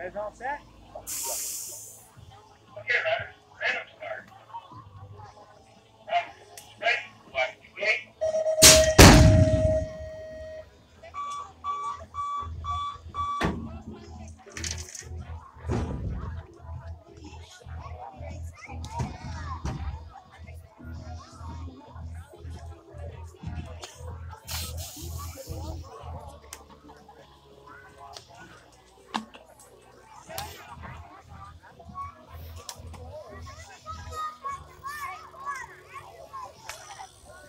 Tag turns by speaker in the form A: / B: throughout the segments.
A: guys all set?
B: Okay, riders, random start. Ready, watch the gate.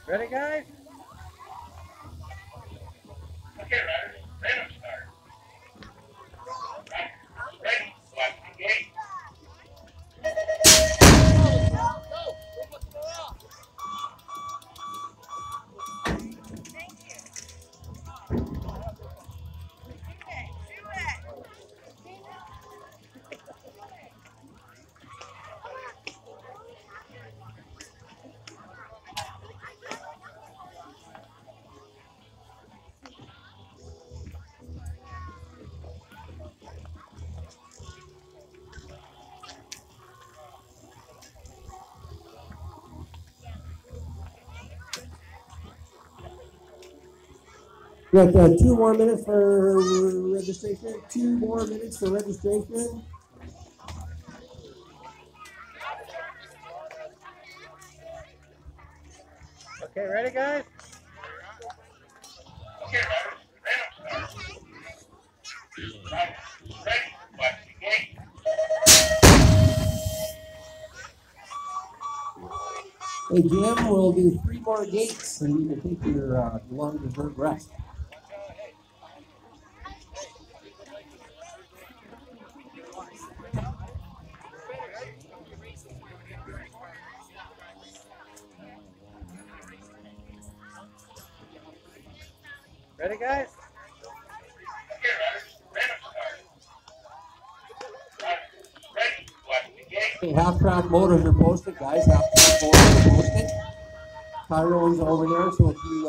A: Ready, guys?
B: Okay, riders, random start. Ready, watch the gate.
C: We got 2 more minutes for registration. 2 more minutes for registration.
A: Okay, ready, guys?
B: Okay, riders, random start. Ready, watch the gate.
C: Hey, Jim, we'll do 3 more gates so you can take your long-deserved rest.
A: Ready, guys?
B: Okay, riders, random start. Ready, watch the gate.
C: Hey, half-track motors are posted, guys. Half-track motors are posted. Tyrone's over there, so if you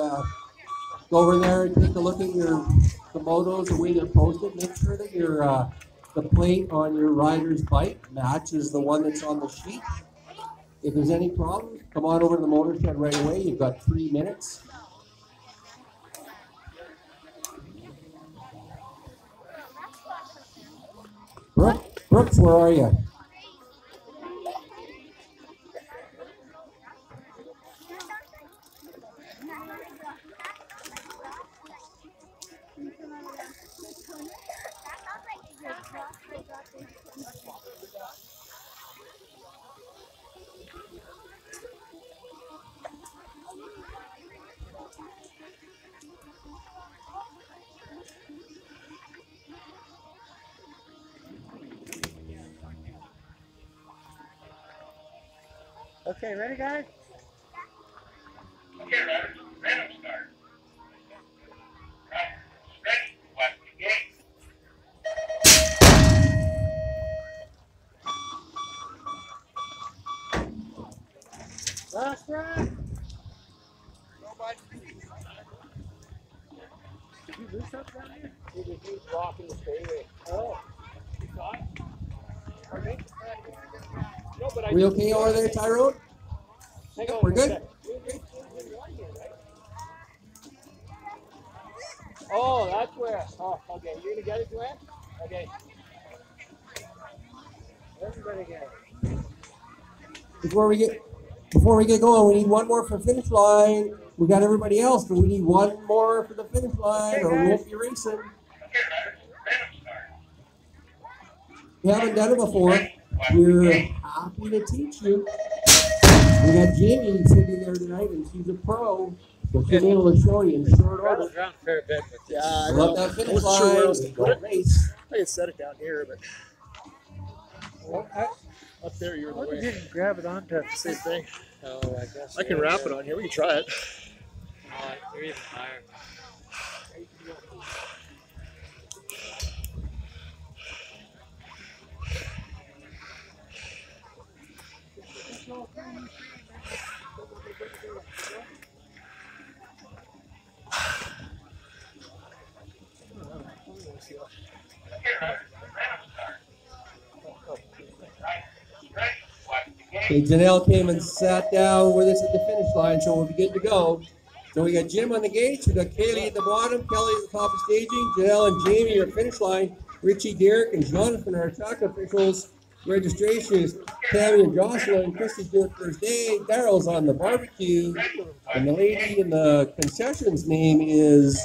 C: go over there and take a look at the motos, the way they're posted, make sure that the plate on your rider's bike matches the one that's on the sheet. If there's any problems, come on over to the motor shed right away. You've got 3 minutes. Brooks, where are you?
A: Okay, ready, guys?
B: Okay, riders, random start. Ready, watch the gate.
A: Last run. Did you lose something down here?
D: He's blocking the straightaway.
A: Oh.
D: You saw it? Pardon me? No, but I
C: We okay over there, Tyrone?
D: Hang on
C: We're
D: one
C: good?
D: sec. Oh, that's where. Oh, okay. You're gonna get it, Joanne? Okay.
A: Everybody get it.
C: Before we get going, we need 1 more for finish line. We got everybody else, but we need 1 more for the finish line,
A: Okay,
C: or we
A: guys.
C: won't be racing.
B: Okay, riders, random start.
C: We haven't done it before. We're happy to teach you. We got Jamie sitting there tonight, and she's a pro, so she'll be able to show you in short order.
A: Rattles around a fair bit, but
D: Yeah, I
C: We're
D: know.
C: up that
D: I
C: finish
D: wasn't sure where
C: line.
D: else to
C: We
D: put
C: got
D: it.
C: race.
D: I could set it down here, but
A: well,
D: up there you're in the
A: what if
D: way.
A: you can grab it onto?
D: Same thing.
A: Oh, I guess.
D: I can wrap it on here. We can try it.
A: You're even higher.
B: Okay, riders, random start.
C: Okay, Janelle came and sat down with us at the finish line, so we'll be good to go. So we got Jim on the gates, we got Kaylee at the bottom, Kelly at the top of staging, Janelle and Jamie are at finish line, Richie, Derek, and Jonathan are track officials. Registration is Tammy and Jocelyn, Christy's doing first aid, Daryl's on the barbecue, and the lady in the concessions name is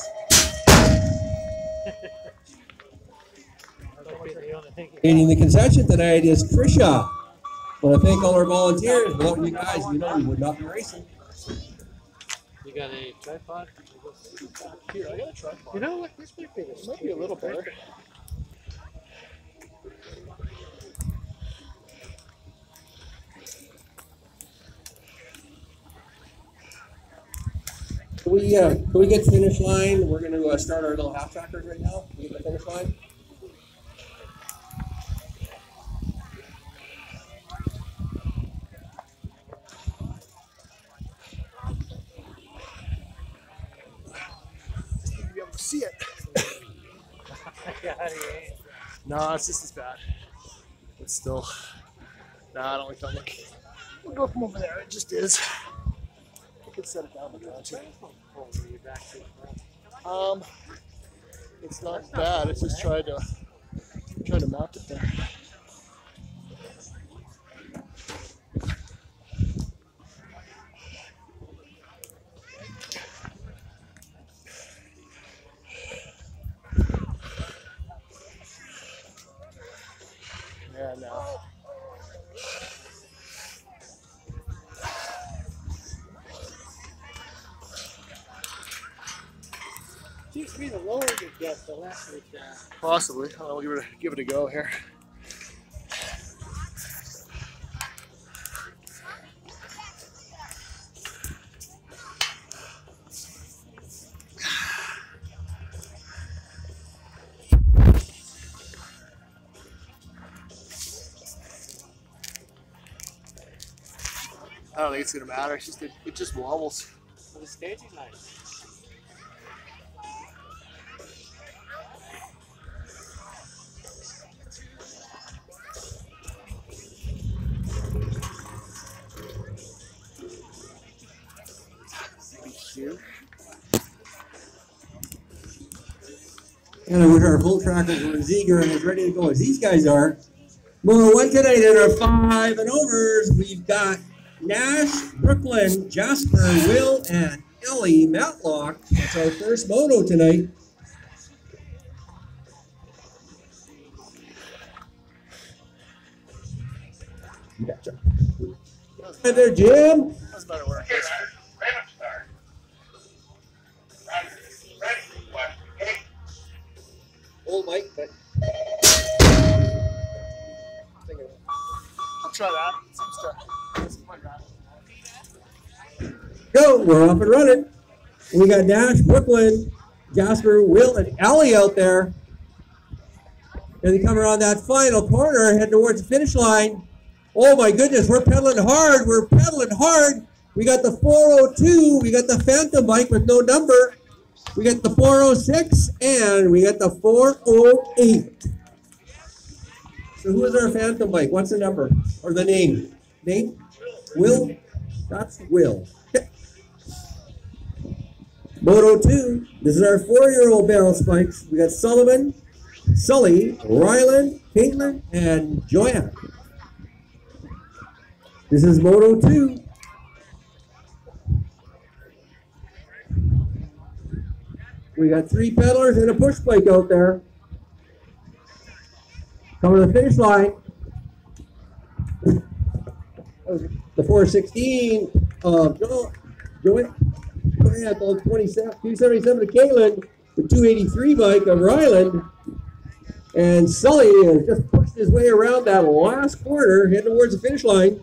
C: leading the concession tonight is Trisha. I want to thank all our volunteers. Without you guys, we would not be racing.
A: You got a tripod?
D: Here, I got a tripod.
A: You know what? This might be
D: This might be a little better.
C: Can we get finish line? We're going to start our little half trackers right now. Can we get the finish line?
D: You'll be able to see it. No, it's just as bad. But still, I don't like that look. We'll go from over there. It just is. I could set it down the too. It's not bad. It's just trying to mount it there. Yeah, no.
A: Seems to be the lower you get, the less it
D: Possibly. I'll give it a go here. I don't think it's gonna matter. It's just it just wobbles.
A: The staging nice.
C: And I wish our full trackers were as eager and as ready to go as these guys are. Moto 1 tonight in our 5 and overs, we've got Nash, Brooklyn, Jasper, Will, and Ellie Matlock. That's our first moto tonight. Gotcha. Hi there, Jim.
D: That's better work.
B: Okay, riders, random start. Riders, ready, watch the gate.
C: Old Mike, but
D: I'll try that. Seems quite rapid.
C: go. We're off and running. We got Nash, Brooklyn, Jasper, Will, and Ellie out there. And they come around that final corner, heading towards the finish line. Oh my goodness, we're pedaling hard. We're pedaling hard. We got the 402. We got the Phantom bike with no number. We got the 406, and we got the 408. So who is our Phantom bike? What's the number or the name? Nate? Will? That's Will. Moto 2. This is our 4-year-old barrel spikes. We got Sullivan, Sully, Ryland, Caitlin, and Joanne. This is Moto 2. We got 3 pedalers and a push bike out there. Coming to the finish line. The 416 of Joanne, 277 to Caitlin, the 283 bike of Ryland. And Sully has just pushed his way around that last corner, heading towards the finish line.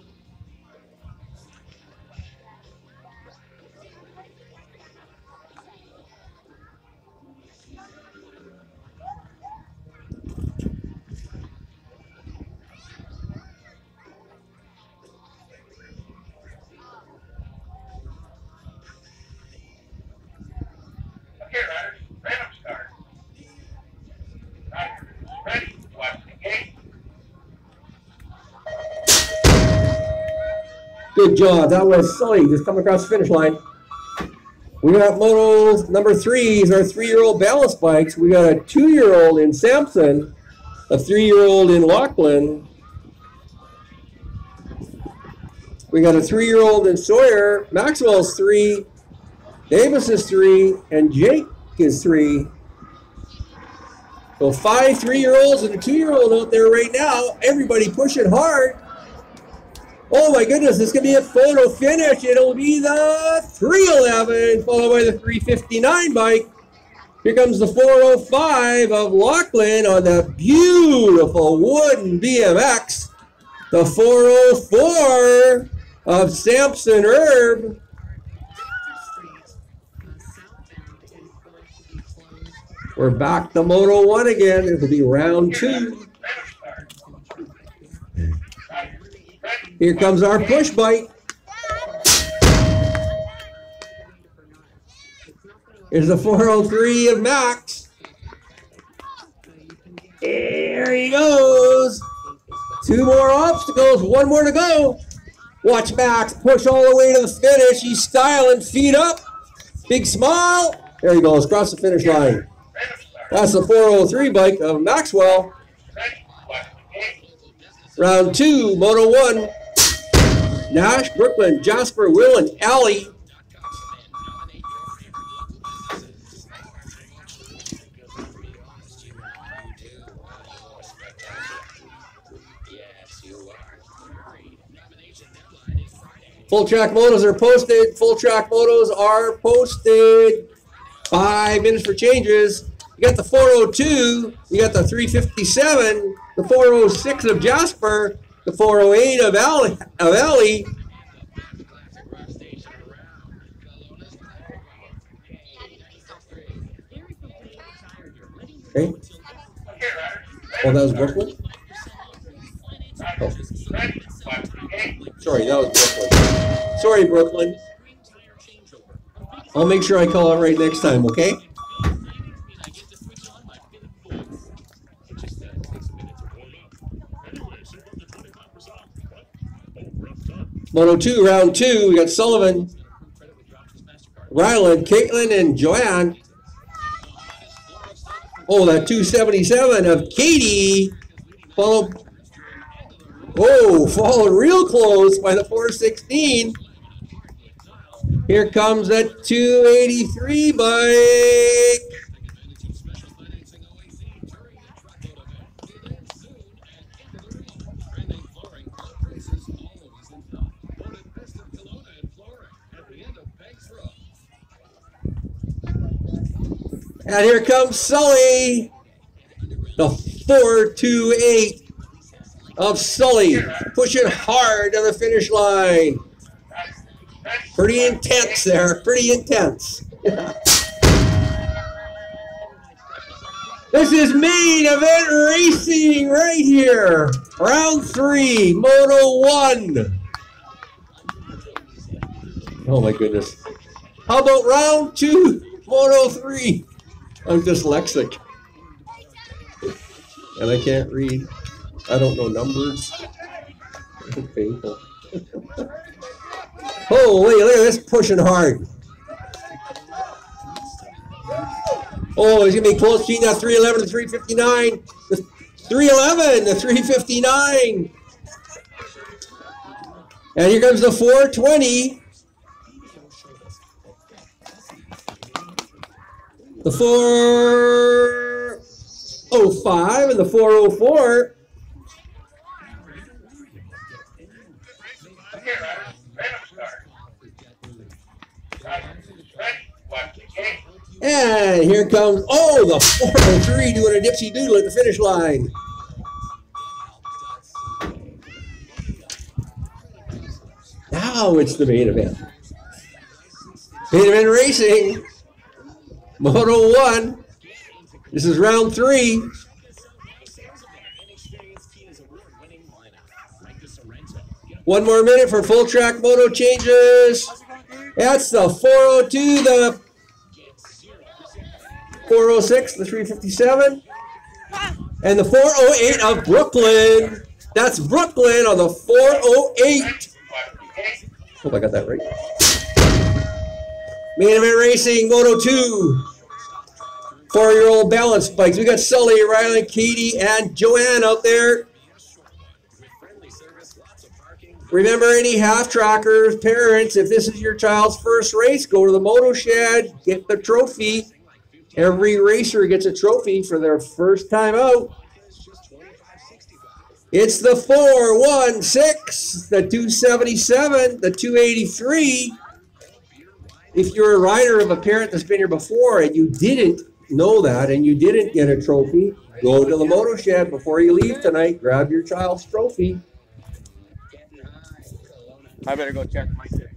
B: Okay, riders, random start. Riders, ready, watch the gate.
C: Good job. That was Sully just coming across the finish line. We got moto number 3 is our 3-year-old balance bikes. We got a 2-year-old in Sampson, a 3-year-old in Lachlan. We got a 3-year-old in Sawyer. Maxwell's 3, Davis is 3, and Jake is 3. So 5 3-year-olds and a 2-year-old out there right now. Everybody pushing hard. Oh my goodness, this could be a photo finish. It'll be the 311 followed by the 359 bike. Here comes the 405 of Lachlan on the beautiful wooden BMX. The 404 of Sampson Herb. We're back to Moto 1 again. It'll be round 2. Here comes our push bike. Here's the 403 of Max. There he goes. 2 more obstacles, 1 more to go. Watch Max push all the way to the finish. He's styling, feet up. Big smile. There he goes, across the finish line. That's the 403 bike of Maxwell. Round 2, Moto 1. Nash, Brooklyn, Jasper, Will, and Allie. Full track motos are posted. Full track motos are posted. 5 minutes for changes. You got the 402. You got the 357. The 406 of Jasper. The 408 of Allie. Okay. Oh, that was Brooklyn? Oh. Sorry, that was Brooklyn. Sorry, Brooklyn. I'll make sure I call it right next time, okay? Moto 2, round 2. We got Sullivan, Ryland, Caitlin, and Joanne. Oh, that 277 of Katie. Followed real close by the 416. Here comes that 283 bike. And here comes Sully, the 428 of Sully, pushing hard to the finish line. Pretty intense there, pretty intense. This is main event racing right here. Round 3, Moto 1. Oh my goodness. How about round 2, Moto 3? I'm dyslexic. And I can't read. I don't know numbers. It's painful. Holy, look at this pushing hard. Oh, he's going to be close between that 311 and 359. The 311, the 359. And here comes the 420. The 405 and the 404. And here comes, the 403 doing a dipsy doodle at the finish line. Now it's the main event. Main event racing. Moto 1. This is round 3. One more minute for full track moto changes. That's the 402, the 406, the 357, and the 408 of Brooklyn. That's Brooklyn on the 408. Hope I got that right. Main event racing, Moto 2. 4-year-old balance bikes. We got Sully, Riley, Katie, and Joanne out there. Remember, any half-trackers, parents, if this is your child's first race, go to the Moto Shed, get the trophy. Every racer gets a trophy for their first time out. It's the 416, the 277, the 283. If you're a rider of a parent that's been here before and you didn't know that and you didn't get a trophy, go to the Moto Shed before you leave tonight. Grab your child's trophy.
E: I better go check my tip.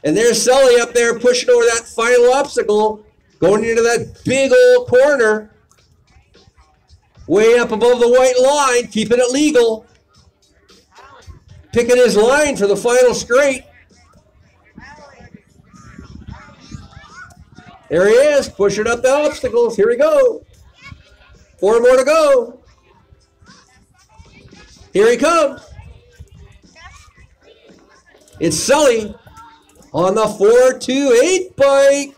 C: And there's Sully up there pushing over that final obstacle, going into that big old corner. Way up above the white line, keeping it legal. Picking his line for the final straight. There he is, pushing up the obstacles. Here we go. 4 more to go. Here he comes. It's Sully on the 428 bike.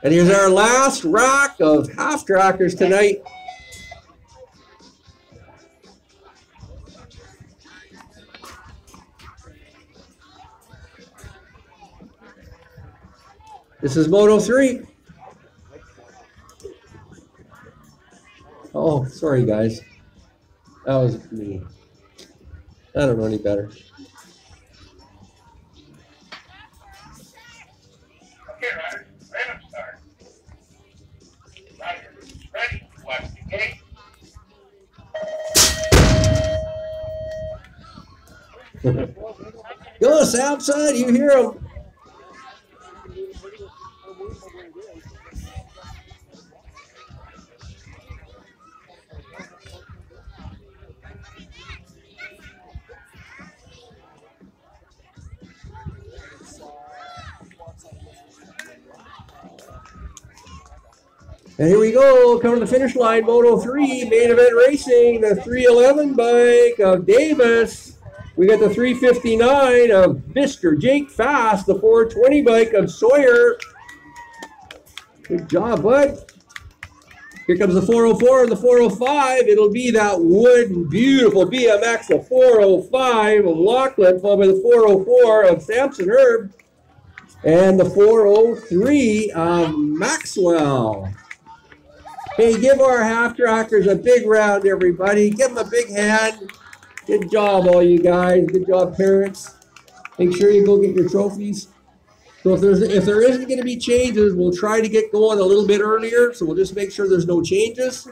C: And here's our last rack of half-trackers tonight. This is Moto 3. Oh, sorry guys. That was me. I don't know any better.
B: Okay, riders, random start. Riders, ready, watch the gate.
C: Go, Southside, you hear him. And here we go, coming to the finish line, Moto 3, main event racing, the 311 bike of Davis. We got the 359 of Mr. Jake Fast, the 420 bike of Sawyer. Good job, bud. Here comes the 404 and the 405. It'll be that wooden, beautiful BMX, the 405 of Lachlan, followed by the 404 of Samson Herb, and the 403 of Maxwell. Hey, give our half-trackers a big round, everybody. Give them a big hand. Good job, all you guys. Good job, parents. Make sure you go get your trophies. So if there isn't going to be changes, we'll try to get going a little bit earlier. So we'll just make sure there's no changes.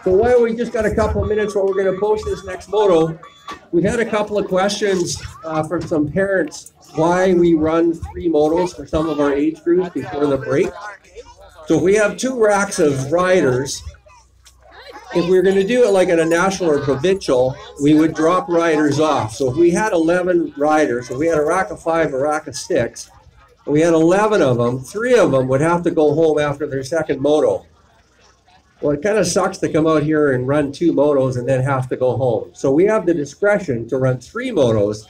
C: So while we just got a couple of minutes while we're going to post this next moto, we've had a couple of questions from some parents why we run 3 motos for some of our age groups before the break. So if we have 2 racks of riders, if we were going to do it like at a national or provincial, we would drop riders off. So if we had 11 riders, if we had a rack of 5, a rack of 6, and we had 11 of them, 3 of them would have to go home after their second moto. Well, it kind of sucks to come out here and run 2 motos and then have to go home. So we have the discretion to run 3 motos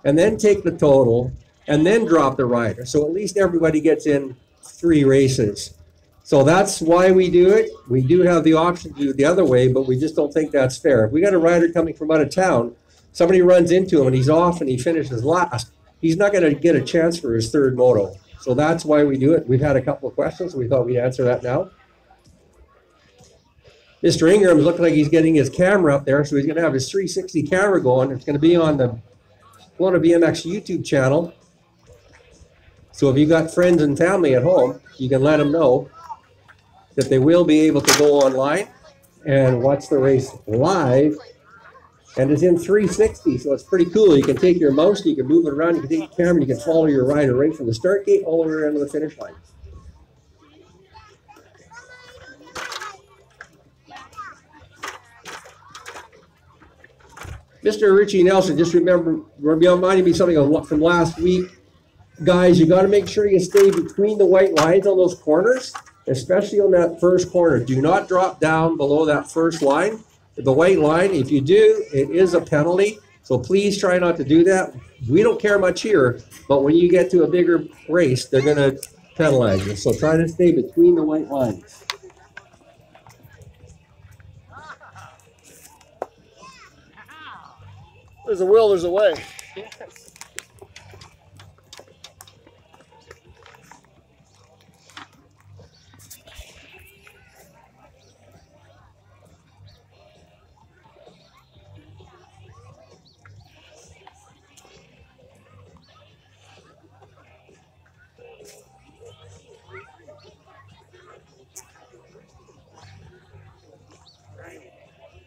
C: and then take the total and then drop the rider. So at least everybody gets in 3 races. So that's why we do it. We do have the option to do it the other way, but we just don't think that's fair. If we got a rider coming from out of town, somebody runs into him and he's off and he finishes last, he's not going to get a chance for his 3rd moto. So that's why we do it. We've had a couple of questions, so we thought we'd answer that now. Mr. Ingram's looking like he's getting his camera up there, so he's going to have his 360 camera going. It's going to be on the Florida BMX YouTube channel. So if you got friends and family at home, you can let them know that they will be able to go online and watch the race live And it's in 360, so it's pretty cool. You can take your mouse, you can move it around, you can take your camera, you can follow your rider right from the start gate all the way around to the finish line. Mr. Richie Nelson, just reminding me something from last week. Guys, you got to make sure you stay between the white lines on those corners, especially on that first corner. Do not drop down below that first line, the white line. If you do, it is a penalty. So please try not to do that. We don't care much here, but when you get to a bigger race, they're going to penalize you. So try to stay between the white lines.
D: There's a will, there's a way.
A: Yes.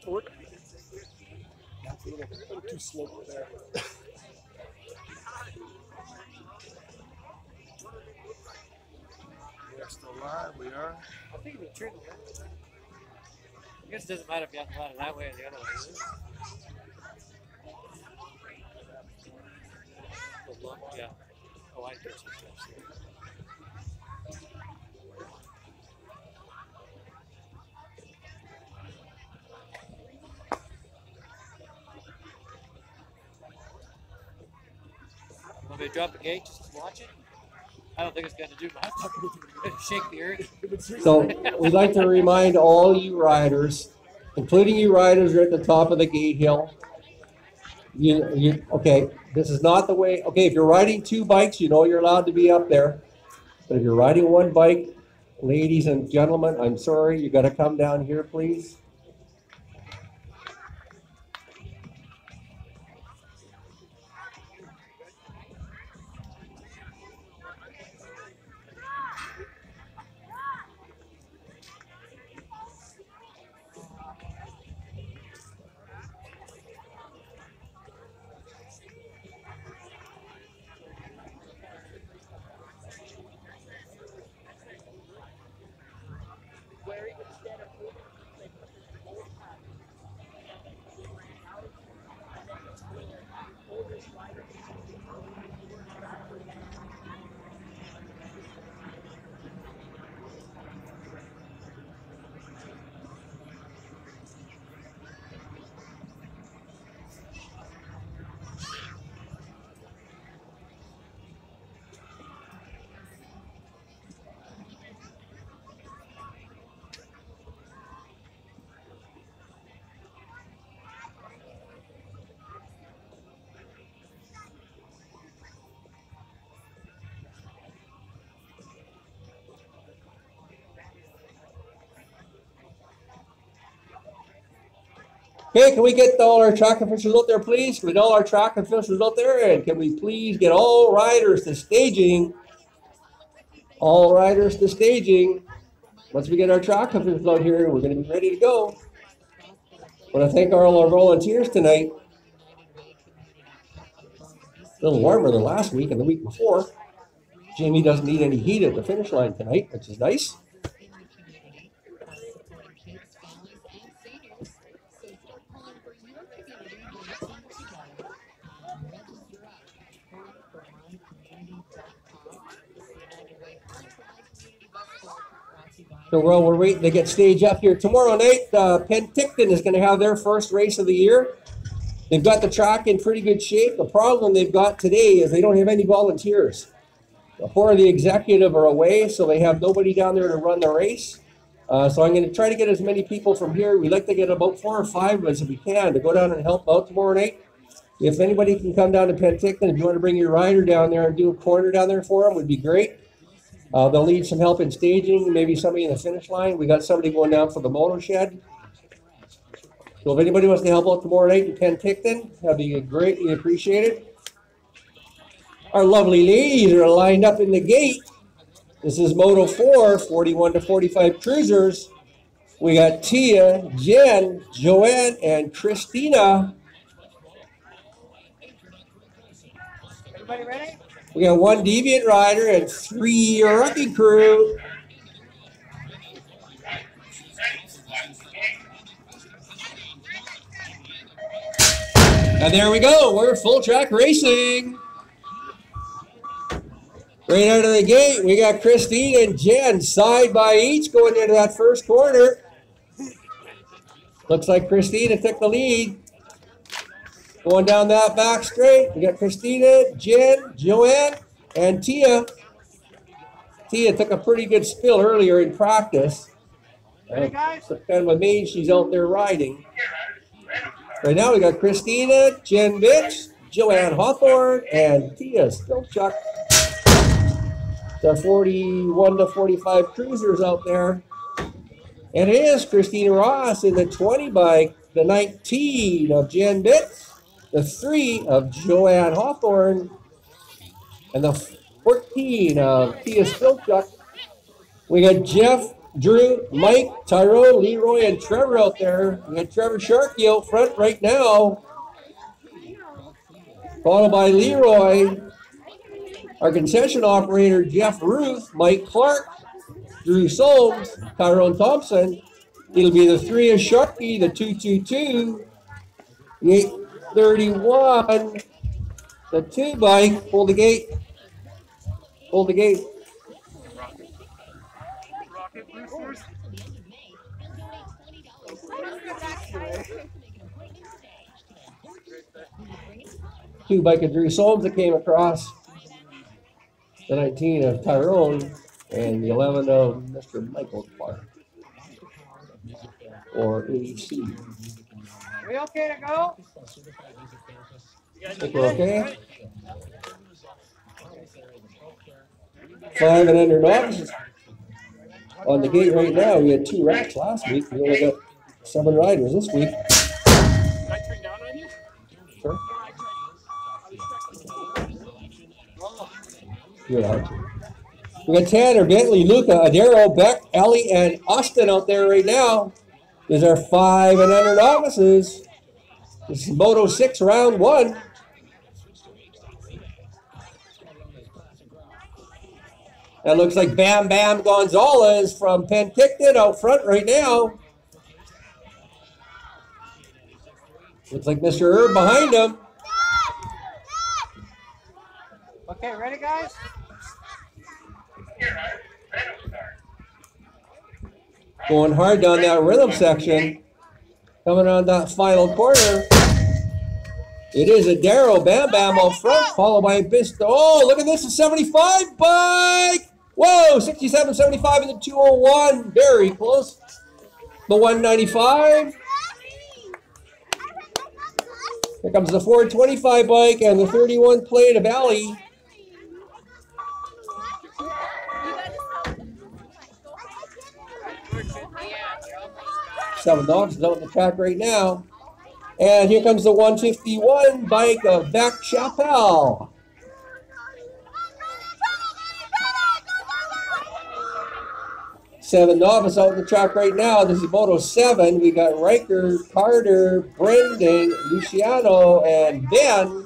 D: Work. That's a little too slow there. We're still live, we are.
A: I think it's true. I guess it doesn't matter if you have to line it that way or the other way. The look, yeah. Oh, I get you. Want me to drop the gate just to watch it? I don't think it's going to do much. Shake the earth.
C: So we'd like to remind all you riders, including you riders who are at the top of the gate hill. Okay, this is not the way. Okay, if you're riding two bikes, you know you're allowed to be up there. But if you're riding one bike, ladies and gentlemen, I'm sorry, you got to come down here, please. Okay, can we get all our track officials out there, please? Can we get all our track officials out there? And can we please get all riders to staging? All riders to staging. Once we get our track officials out here, we're going to be ready to go. I want to thank all our volunteers tonight. A little warmer than last week and the week before. Jamie doesn't need any heat at the finish line tonight, which is nice. So we're waiting to get stage up here. Tomorrow night, Penticton is going to have their first race of the year. They've got the track in pretty good shape. The problem they've got today is they don't have any volunteers. The four of the executive are away, so they have nobody down there to run the race. So I'm going to try to get as many people from here. We'd like to get about 4 or 5 of us if we can to go down and help out tomorrow night. If anybody can come down to Penticton, if you want to bring your rider down there and do a corner down there for them, would be great. They'll need some help in staging, maybe somebody in the finish line. We got somebody going down for the moto shed. So if anybody wants to help out tomorrow night in Penticton, that'd be greatly appreciated. Our lovely ladies are lined up in the gate. This is Moto 4, 41 to 45 cruisers. We got Tia, Jen, Joanne, and Christina
A: Everybody ready?
C: We got 1 deviant rider and 3 rookie crew. And there we go. We're full track racing. Right out of the gate, we got Christine and Jen side by each going into that first corner. Looks like Christina took the lead. Going down that back straight, we got Christina, Jen, Joanne, and Tia. Tia took a pretty good spill earlier in practice. It's kind of amazed she's out there riding. Right now we got Christina, Jen Bitch, Joanne Hawthorne, and Tia Spilchuk. The 41 to 45 cruisers out there. And it is Christina Ross in the 20 bike, the 19 of Jen Bitch, the 3 of Joanne Hawthorne, and the 14 of Tia Spilchuk. We got Jeff, Drew, Mike, Tyrone, Leroy, and Trevor out there. We got Trevor Sharkey out front right now, followed by Leroy, our concession operator, Jeff Ruth, Mike Clark, Drew Solms, Tyrone Thompson. It'll be the 3 of Sharkey, the 222, the 831, the 2 bike. Hold the gate. Hold the gate. Two bike of Drew Solms that came across. The 19 of Tyrone and the 11 of Mr. Michael Clark, or AC.
A: Are we okay to go?
C: I think we're okay. 5 and under novices on the gate right now. We had 2 racks last week. We only got 7 riders this week. Sure. Yeah. We got Tanner, Bentley, Luca, Adero, Beck, Ellie, and Austin out there right now. These are 5 and under novices. This is Moto 6 round 1. That looks like Bam Bam Gonzalez from Penticton out front right now. Looks like Mr. Herb behind him.
A: Okay, ready, guys?
C: Going hard down that rhythm section. Coming on that final corner. It is a Darrow Bam Bam out front, followed by Bisto. Oh, look at this, a 75 bike. Whoa, 67, 75 in the 201. Very close. The 195. Here comes the 425 bike and the 31 plate of Alley. Seven Dogs is out on the track right now. And here comes the 151 bike of Beck Chappelle. Seven Novice out on the track right now. This is Moto 7. We got Riker, Carter, Brendan, Luciano, and Ben.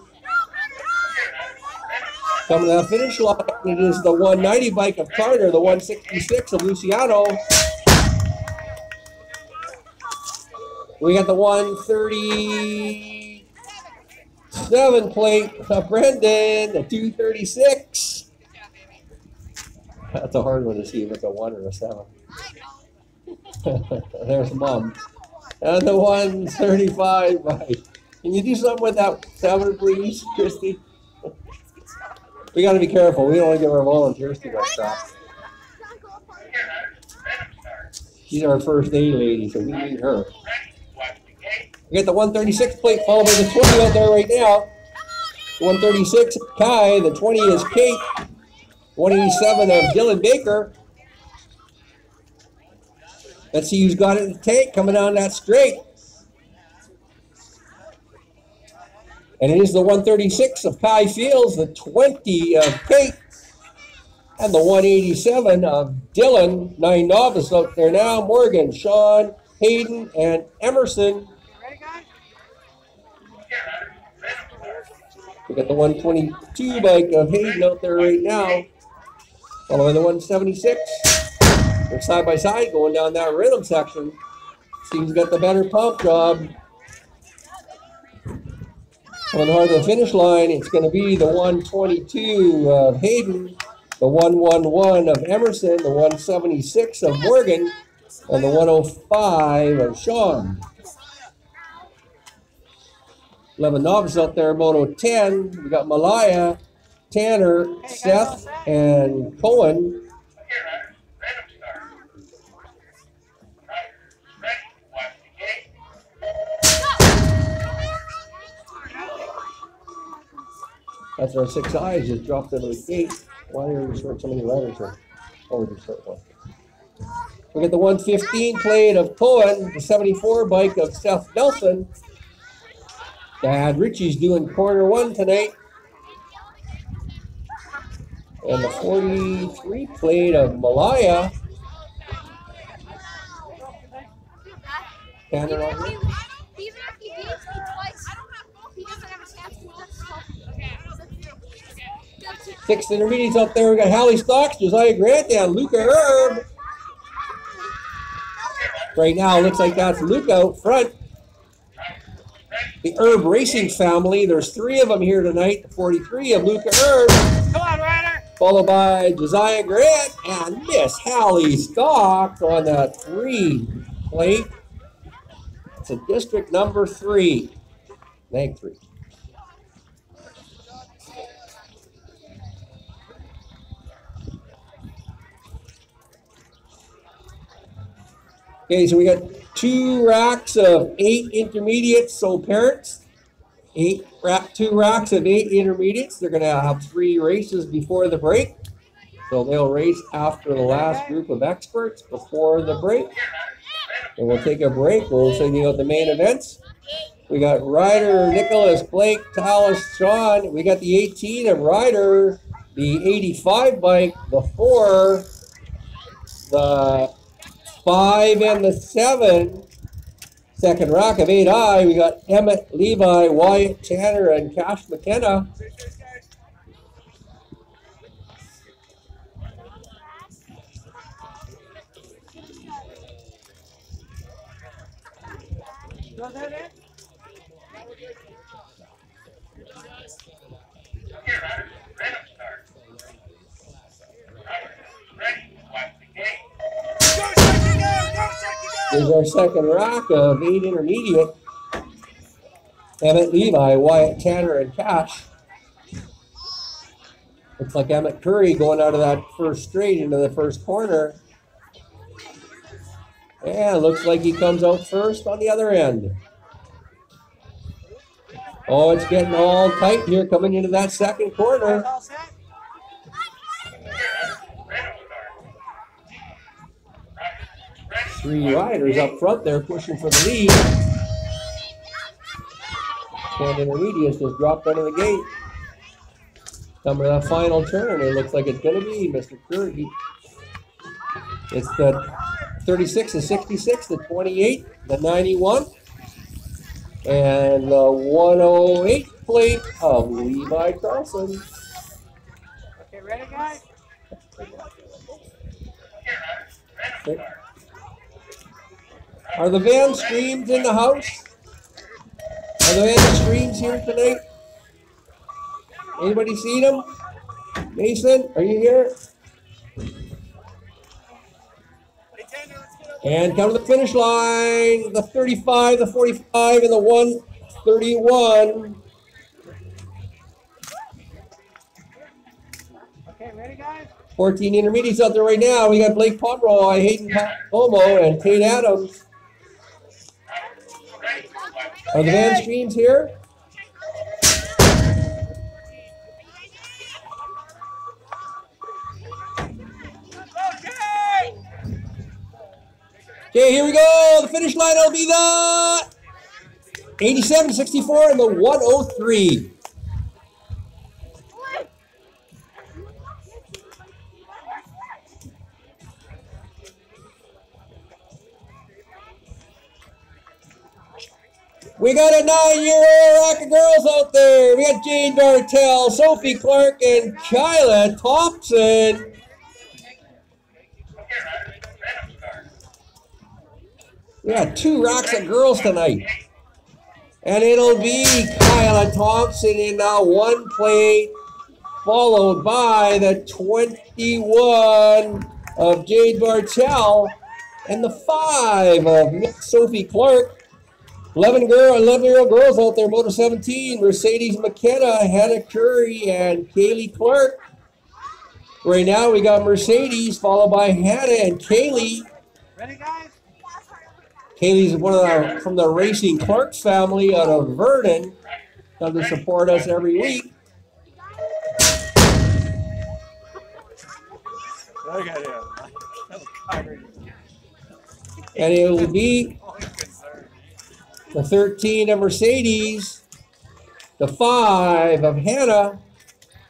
C: Coming to the finish line, it is the 190 bike of Carter, the 166 of Luciano. We got the 137 plate of Brendan, the 236. That's a hard one to see if it's a 1 or a 7. There's Mom. And the 135 bike. Can you do something with that 7, please, Christy? We got to be careful. We don't want to give our volunteers too much crap. She's our first aid lady, so we need her. We got the 136 plate followed by the 20 out there right now. 136 Kai, the 20 is Kate. 187 of Dylan Baker. Let's see who's got it in the tank coming down that straight. And it is the 136 of Kai Fields, the 20 of Kate, and the 187 of Dylan. 9 novices out there now. Morgan, Sean, Hayden, and Emerson. We got the 122 bike of Hayden out there right now. Following the 176. They're side by side going down that rhythm section. Steve's got the better pump job. Coming hard to the finish line, it's going to be the 122 of Hayden, the 111 of Emerson, the 176 of Morgan, and the 105 of Sean. 11 novices out there, Moto 10. We got Malaya, Tanner, Seth, and Cohen.
B: Okay, riders, random start. Riders, ready, watch the gate.
C: That's our 6 eyes just dropped into the gate. Why did we start so many riders here? Oh, we just start one. We got the 115 plate of Cohen, the 74 bike of Seth Nelson. Dad Richie's doing corner 1 tonight. And the 43 plate of Malaya. Tanner on here.
F: Even if he beats me twice, he doesn't have a chance to just
C: 6 intermediates out there. We got Hallie Stocks, Josiah Grant, and Luca Herb. Right now, it looks like that's Luca out front. The Herb Racing family. There's 3 of them here tonight. The 43 of Luca Herb.
A: Come on, Ryder.
C: Followed by Josiah Grant and Miss Hallie Stocks on that 3 plate. It's a district number 3. Mag 3. Okay, so we got 2 racks of 8 intermediates, so parents. 2 racks of 8 intermediates. They're going to have 3 races before the break. So they'll race after the last group of experts before the break. And we'll take a break. We'll send you out the main events. We got Ryder, Nicholas, Blake, Talis, Sean. We got the 18 of Ryder, the 85 bike, the 4, the 5 and the 7. Second rack of 8I, we got Emmett, Levi, Wyatt, Tanner, and Cash McKenna.
B: Okay, riders, random start. Riders, ready, watch the gate.
C: Here's our second rack of 8 intermediate. Emmett, Levi, Wyatt, Tanner, and Cash. Looks like Emmett Curry going out of that first straight into the first corner. Yeah, looks like he comes out first on the other end. Oh, it's getting all tight here coming into that second corner.
A: All set?
B: Random start. Riders, ready,
C: 3 riders up front there pushing for the lead. 10 intermediates just dropped out of the gate. Coming to that final turn, it looks like it's going to be Mr. Curry. It's the 36, the 66, the 28, the 91, and the 108 plate of Levi Carlson.
A: Okay, ready, guys?
B: Okay, riders, random start.
C: Are the Van Streams in the house? Are the Van Streams here tonight? Anybody seen them? Mason, are you here? And come to the finish line, the 35, the 45, and the 131.
A: Okay, ready, guys?
C: 14 intermediates out there right now. We got Blake Pomeroy, Hayden Como, and Tate Adams.
B: Ready, watch the
C: Are the Van Streams here? Okay, here we go. The finish line will be the 87, 64, and the 103. We got a 9-year-old rack of girls out there. We got Jane Bartell, Sophie Clark, and Kyla Thompson. We got 2 racks of girls tonight. And it'll be Kyla Thompson in now 1 plate, followed by the 21 of Jade Bartell and the 5 of Miss Sophie Clark. 11-year-old girls out there, Moto 17, Mercedes McKenna, Hannah Curry, and Kaylee Clark. Right now we got Mercedes, followed by Hannah and Kaylee.
A: Ready, guys?
C: Kaylee's from the Racing Clarks family out of Vernon. Come to support us every week. And it will be the 13 of Mercedes, the 5 of Hannah,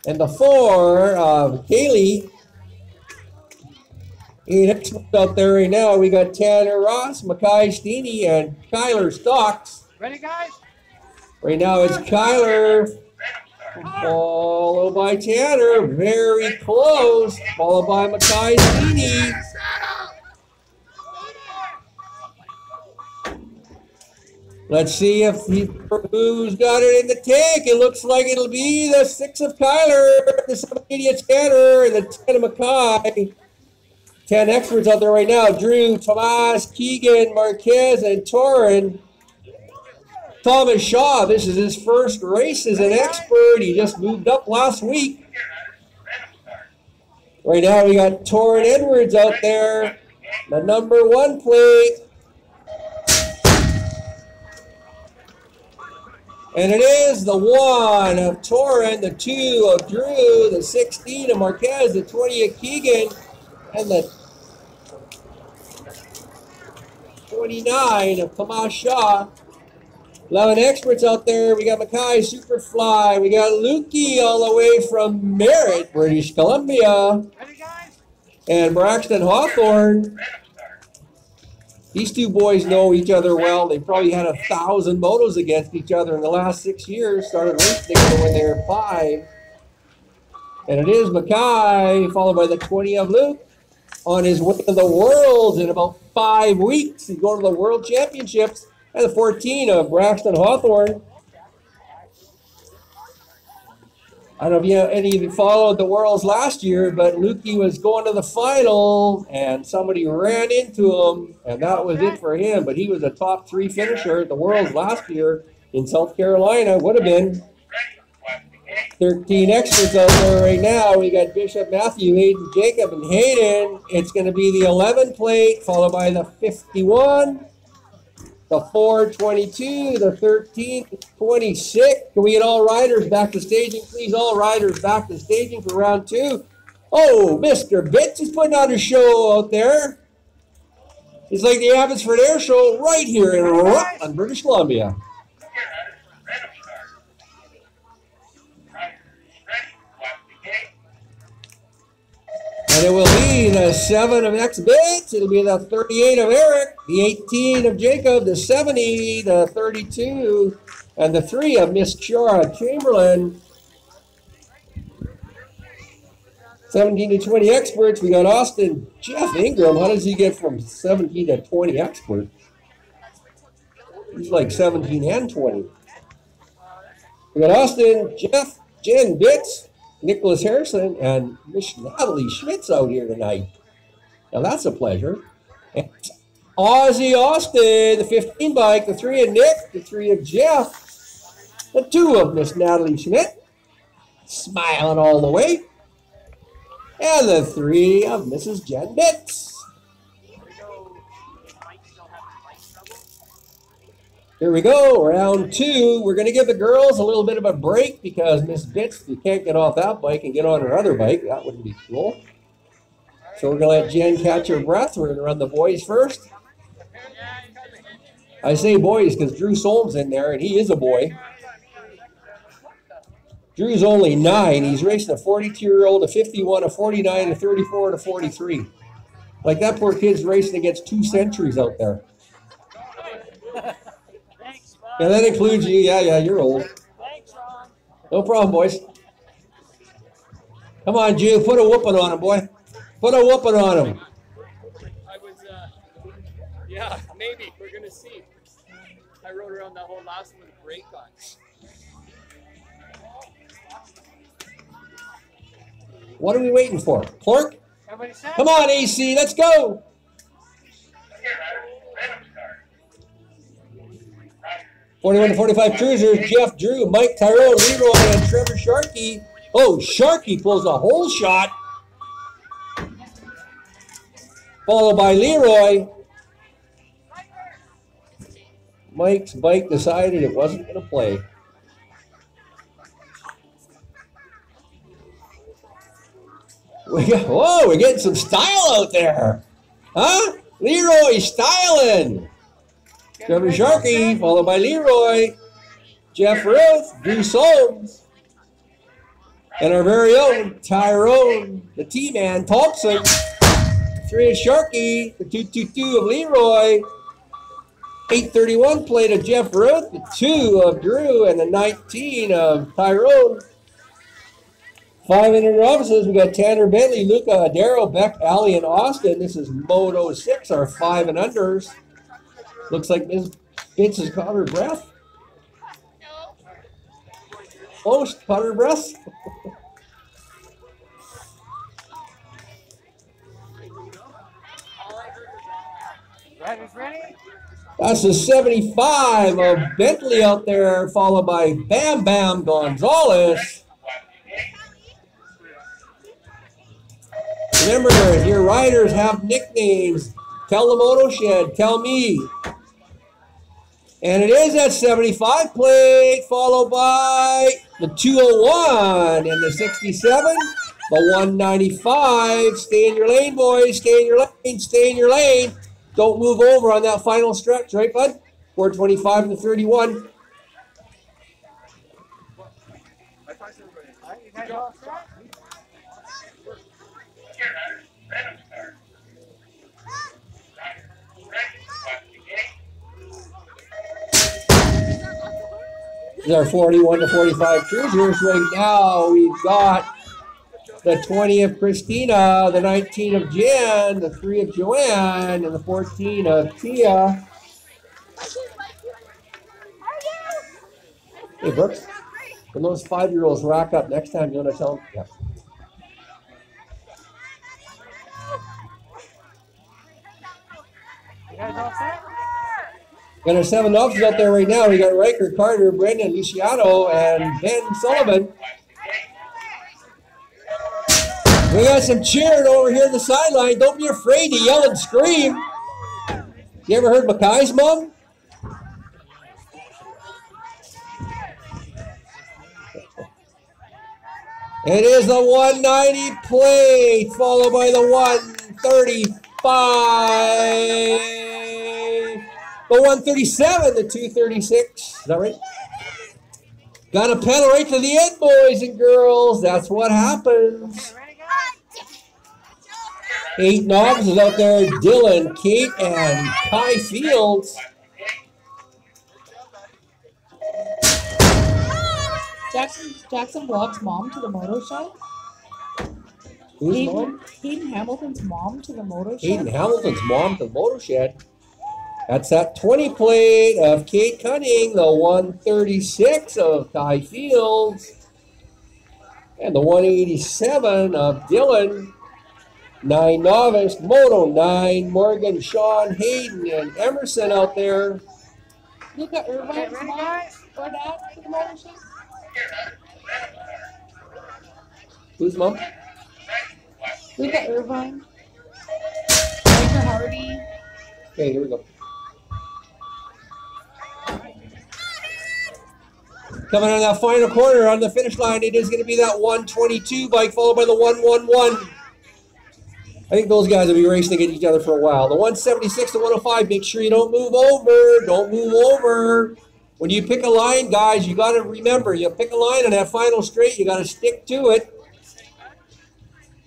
C: and the 4 of Kaylee. 8 experts out there right now. We got Tanner Ross, Mackay Steeney, and Kyler Stocks.
A: Ready, guys?
C: Right now it's Kyler, followed by Tanner. Very close, followed by Mackay Steeney. Let's see who's got it in the tank. It looks like it'll be the 6 of Kyler, the 780 of Tanner, and the 10 of Mackay. 10 experts out there right now. Drew, Tomas, Keegan, Marquez, and Torin. Thomas Shaw, this is his first race as an expert. He just moved up last week. Right now we got Torin Edwards out there, the number 1 plate. And it is the 1 of Torin, the 2 of Drew, the 16 of Marquez, the 20 of Keegan, and the 29 of Tomas Shaw. 11 experts out there. We got Mackay Superfly. We got Lukey all the way from Merritt, British Columbia. And Braxton Hawthorne. These 2 boys know each other well. They probably had 1,000 motos against each other in the last 6 years. Started racing together when they were 5. And it is Mackay, followed by the 20 of Luke, on his way to the Worlds in about 5 weeks. He's going to the World Championships. And the 14 of Braxton Hawthorne. I don't know if any of you followed the Worlds last year, but Lukey was going to the final, and somebody ran into him, and that was it for him. But he was a top 3 finisher at the Worlds last year in South Carolina. Would have been 13 extras out there right now. We got Bishop, Matthew, Hayden, Jacob, and Hayden. It's going to be the 11 plate, followed by the 51. The 422, the 1326. Can we get all riders back to staging, please? All riders back to staging for round 2. Oh, Mr. Bitts is putting on a show out there. It's like the Abbotsford Air Show right here in Rutland, British Columbia. And it will be the 7 of X-Bits. It'll be the 38 of Eric, the 18 of Jacob, the 70, the 32, and the 3 of Miss Kiara Chamberlain. 17 to 20 experts. We got Austin Jeff Ingram. How does he get from 17 to 20 expert? He's like 17 and 20. We got Austin, Jeff, Jen Bitts, Nicholas Harrison, and Miss Natalie Schmitz out here tonight. Now that's a pleasure. And Ozzy Austin, the 15 bike, the 3 of Nick, the 3 of Jeff, the 2 of Miss Natalie Schmidt, smiling all the way, and the 3 of Mrs. Jen Bitts. Here we go, round 2. We're going to give the girls a little bit of a break because Miss Bitts, you can't get off that bike and get on her other bike. That wouldn't be cool. So we're going to let Jen catch her breath. We're going to run the boys first. I say boys because Drew Solm's in there, and he is a boy. Drew's only 9. He's racing a 42-year-old, a 51, a 49, a 34, and a 43. Like that poor kid's racing against 2 centuries out there. Yeah, that includes you. Yeah, you're old.
A: Thanks, Ron.
C: No problem, boys. Come on, Jew, put a whooping on him, boy. Put a whooping on him.
E: I was, yeah, maybe. We're going to see. I rode around that whole last one with a brake on.
C: What are we waiting for? Clark?
A: Everybody set?
C: Come on, AC, let's go. 41 to 45 cruisers, Jeff, Drew, Mike, Tyrone, Leroy, and Trevor Sharkey. Oh, Sharkey pulls a hole shot. Followed by Leroy. Mike's bike decided it wasn't going to play. We're getting some style out there. Huh? Leroy styling. Trevor Sharkey, followed by Leroy. Jeff Ruth, Drew Solms. And our very own Tyrone, the T-Man, Thompson. 3 of Sharkey, the 222 of Leroy. 831 plate of Jeff Ruth, the 2 of Drew, and the 19 of Tyrone. 500 offices, we got Tanner, Bentley, Luca, Darrow, Beck, Allie, and Austin. This is Moto 6, our 5 and unders. Looks like Ms. Vince has caught her breath. Most caught her breath.
A: Riders ready?
C: That's the 75 of Bentley out there, followed by Bam Bam Gonzalez. Remember, if your riders have nicknames, tell the Moto Shed, tell me. And it is that 75 plate, followed by the 201 and the 67, the 195. Stay in your lane, boys. Stay in your lane. Stay in your lane. Don't move over on that final stretch, right, bud? 425 and the 31.
A: You guys all set?
C: These are 41 to 45 cruisers right now. We've got the 20 of Christina, the 19 of Jan, the 3 of Joanne, and the 14 of Tia. Hey, Brooks, when those 5-year-olds rack up next time, you want to tell them? Yeah.
A: You guys all set?
C: Got our 7 officers out there right now. We got Riker, Carter, Brendan, Luciano, and Ben Sullivan. We got some cheering over here on the sideline. Don't be afraid to yell and scream. You ever heard Mackay's mom? It is the 190 plate, followed by the 135. The 137, the 236. Is that right? Got to pedal right to the end, boys and girls. That's what happens. 8 novices out there, Dylan, Kate, and Kai Fields.
G: Jackson Block's mom to the Moto Shed.
C: Who's mom?
G: Hayden Hamilton's mom to the Moto Shed.
C: Hayden Hamilton's mom to the Moto Shed. That's that 20 plate of Kate Cunning, the 136 of Kai Fields, and the 187 of Dylan. 9 novice, Moto 9, Morgan, Sean, Hayden, and Emerson out there.
G: Look at Irvine's
A: ready,
G: mom
A: guys?
G: or dad to the Moto Shed.
C: Who's mom?
G: Look at Irvine. Baker Hardy.
C: Okay, here we go. Coming on that final corner on the finish line, it is going to be that 122 bike followed by the 111. I think those guys will be racing against each other for a while. The 176 to 105, make sure you don't move over. Don't move over. When you pick a line, guys, you got to remember, you pick a line on that final straight, you got to stick to it.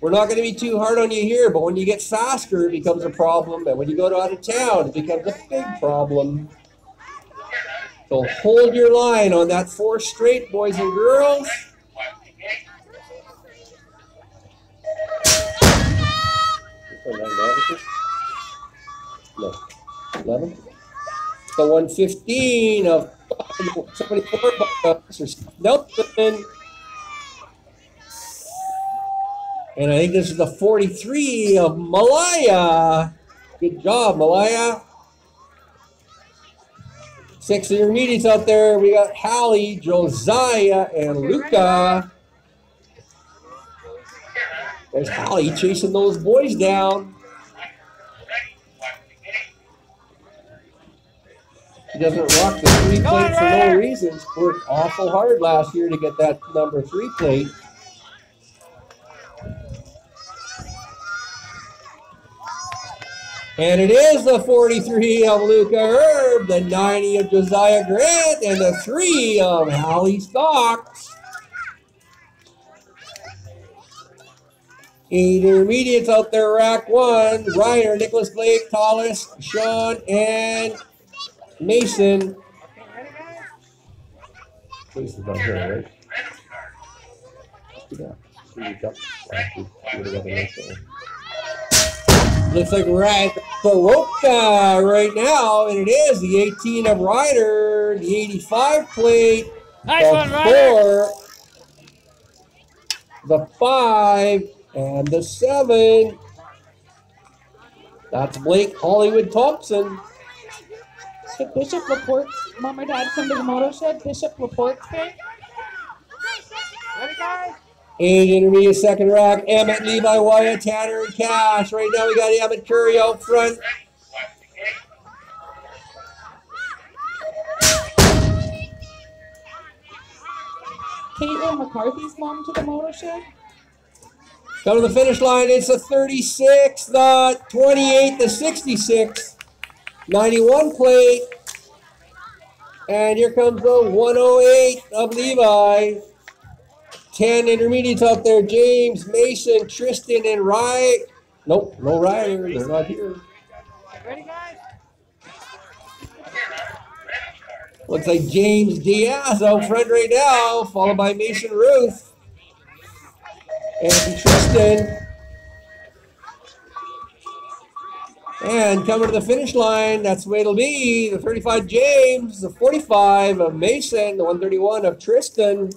C: We're not going to be too hard on you here, but when you get faster, it becomes a problem. And when you go to out of town, it becomes a big problem. So hold your line on that 4 straight, boys and girls. No, 11. The 115 of 74 by Nelson. And I think this is the 43 of Malaya. Good job, Malaya. 6 intermediates out there. We got Hallie, Josiah, and Luca. There's Hallie chasing those boys down. She doesn't rock the 3 plate for no reason. She worked awful hard last year to get that number 3 plate. And it is the 43 of Luca Herb, the 90 of Josiah Grant, and the 3 of Hallie Stocks. 8 intermediates out there, rack 1. Ryder, Nicholas Blake, Collis, Sean, and Mason. Mason's not here, right? Looks like we're at Baroka right now, and it is the 18 of Ryder, the 85 plate,
A: Nice
C: the
A: one, Ryder.
C: 4, the 5, and the 7. That's Blake Hollywood Thompson.
G: Did Bishop Laporte's mom or dad come to the moto shed? Bishop Laporte's thing?
C: 8 intermediate second rack. Emmett, Levi, Wyatt, Tanner, and Cash. Right now we got Emmett Curry out front.
G: Caitlin McCarthy's mom to the moto shed?
C: Come to the finish line. It's a 36, the 28, the 66, 91 plate. And here comes the 108 of Levi. 10 intermediates out there. James, Mason, Tristan, and Ryan. Nope, no Ryder. They're not here.
A: Ready, guys?
C: Looks like James Diaz out front right now, followed by Mason Ruth. And Tristan. And coming to the finish line, that's the way it'll be. The 35 James, the 45 of Mason, the 131 of Tristan.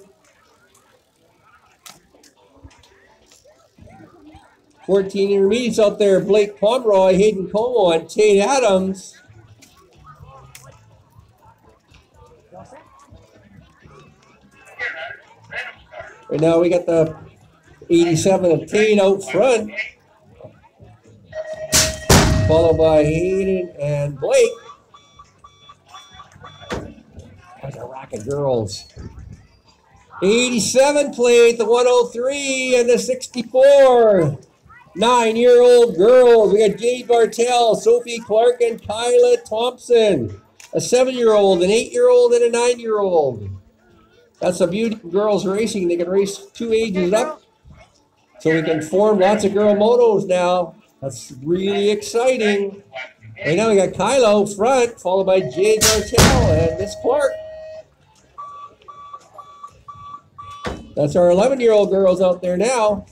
C: 14 intermediates out there. Blake Pomeroy, Hayden Como, and Tate Adams. Right now we got the 87 of Tate out front, followed by Hayden and Blake. There's a rack of girls. 87 plate, the 103, and the 64. 9-year-old girls. We got Jade Bartell, Sophie Clark, and Kyla Thompson. A 7-year-old, an 8-year-old, and a 9-year-old. That's the beauty of girls racing. They can race 2 ages up. So we can form lots of girl motos now. That's really exciting. Right now we got Kylo front, followed by Jade Bartell and Miss Clark. That's our 11-year-old girls out there now.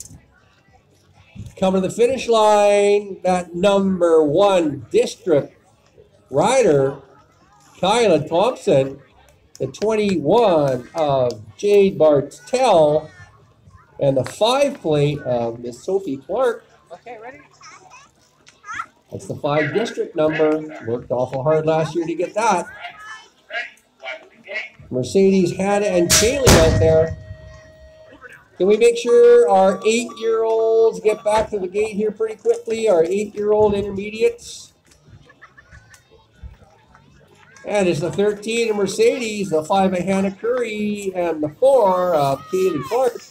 C: Coming to the finish line, that number 1 district rider, Kyla Thompson, the 21 of Jade Bartell, and the 5 plate of Miss Sophie Clark.
A: Okay, ready?
C: That's the 5 district number. Worked awful hard last year to get that. Mercedes, Hannah, and Kaylee out there. Can we make sure our 8-year-olds get back to the gate here pretty quickly? Our 8-year-old intermediates. And it's the 13 of Mercedes, the 5 of Hannah Curry, and the 4 of Kaylee Clark.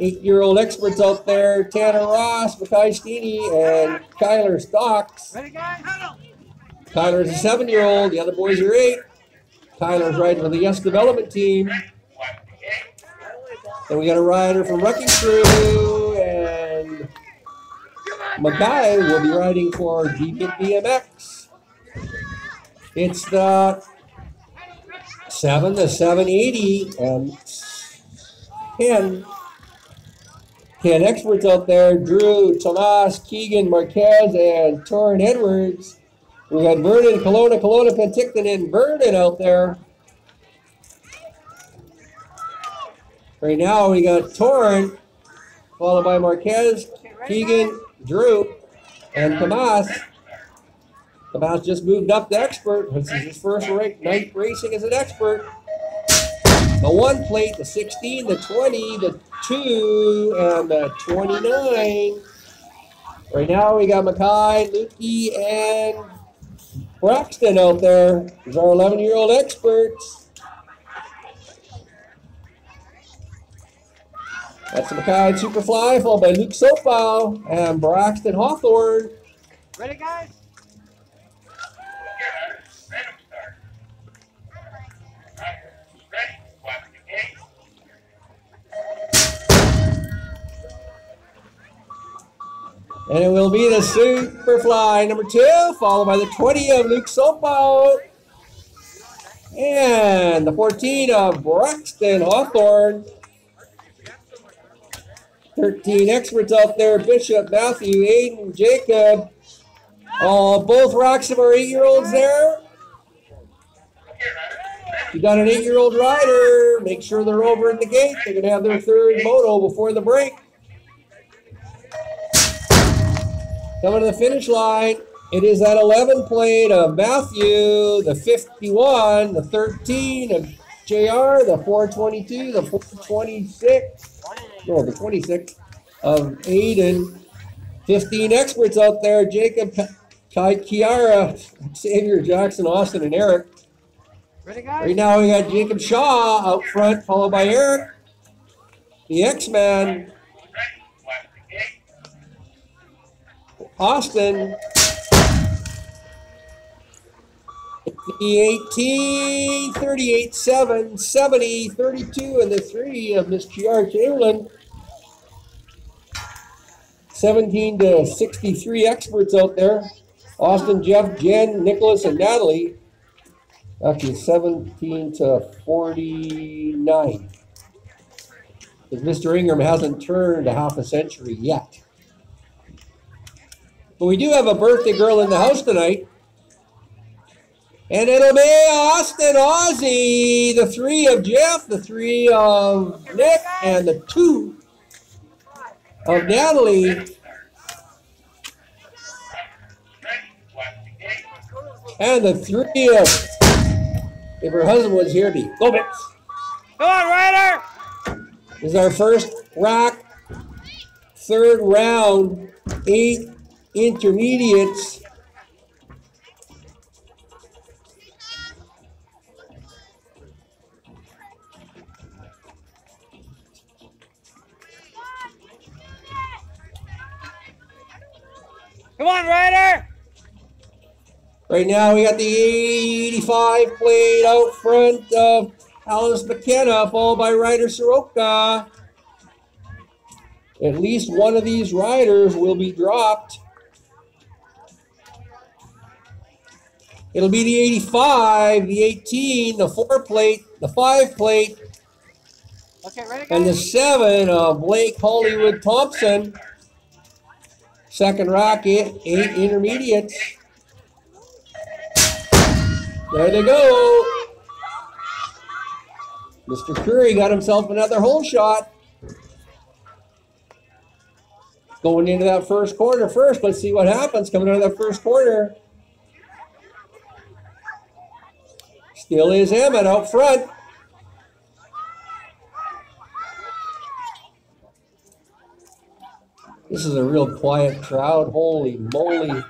C: 8-year-old experts out there, Tanner Ross, Mackay Steeny, and Kyler Stocks.
A: Ready, guys?
C: Kyler's a 7-year-old, the other boys are 8. Kyler's riding for the Yes Development Team. Then we got a rider from Wrecking Crew, and Mackay will be riding for Deacon BMX. It's the 7 to 780 and 10 experts out there. Drew, Tomas, Keegan, Marquez, and Torrin Edwards. We got Vernon, Kelowna, Penticton, and Vernon out there. Right now we got Torrin, followed by Marquez, Keegan, Drew, and Tomas. Tomas just moved up to expert. This is his first night racing as an expert. The 1 plate, the 16, the 20, the 2, and the 29. Right now we got Mackay, Lukey, and Braxton out there. These are 11-year-old experts. That's the Mackay Superfly, followed by Luke Sopow and Braxton Hawthorne.
A: Ready, guys?
C: And it will be the Superfly number 2, followed by the 20 of Luke Sopow. And the 14 of Braxton Hawthorne. 13 experts out there, Bishop, Matthew, Aiden, Jacob. Both racks of our 8-year-olds there. You got an 8-year-old rider, make sure they're over in the gate. They're going to have their 3rd moto before the break. Coming to the finish line, it is that 11 plate of Matthew, the 51, the 13 of JR, the 422, the 426, no, the 26 of Aiden. 15 experts out there, Jacob, Kiara, Xavier, Jackson, Austin, and Eric.
A: Ready, guys?
C: Right now we got Jacob Shaw out front, followed by Eric, the X-Man, Austin, the 18, 38, 7, 70, 32, and the 3 of Miss G.R. Chamberlain. 17 to 63 experts out there. Austin, Jeff, Jen, Nicholas, and Natalie. Actually, 17 to 49. Because Mr. Ingram hasn't turned a half a century yet. But we do have a birthday girl in the house tonight. And it'll be Austin Ozzy, the 3 of Jeff, the 3 of Nick, and the 2 of Natalie. And the 3 of, if her husband was here, be Gomez.
A: Come on, Ryder!
C: This is our first rack, 3rd round, 8 intermediates.
A: Come on, Ryder!
C: Right now we got the 85 plate out front of Alice McKenna, followed by Ryder Soroka. At least one of these riders will be dropped. It'll be the 85, the 18, the 4 plate, the 5 plate,
A: Okay, ready, guys?
C: and the 7 of Blake Hollywood Thompson. Second rack, 8 intermediates. There they go. Mr. Curry got himself another hole shot. Going into that first corner first. Let's see what happens coming out of that first corner. Still is Emmett out front. This is a real quiet crowd. Holy moly.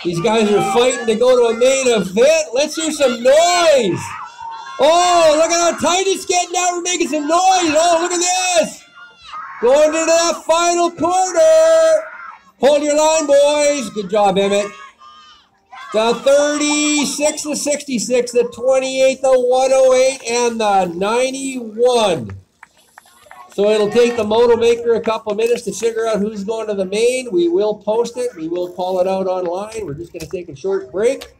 C: These guys are fighting to go to a main event. Let's hear some noise. Oh, look at how tight it's getting now. We're making some noise. Oh, look at this. Going into that final corner. Hold your line, boys. Good job, Emmett. The 36 to 66, the 28, the 108, and the 91. So it'll take the moto maker a couple of minutes to figure out who's going to the main. We will post it. We will call it out online. We're just going to take a short break.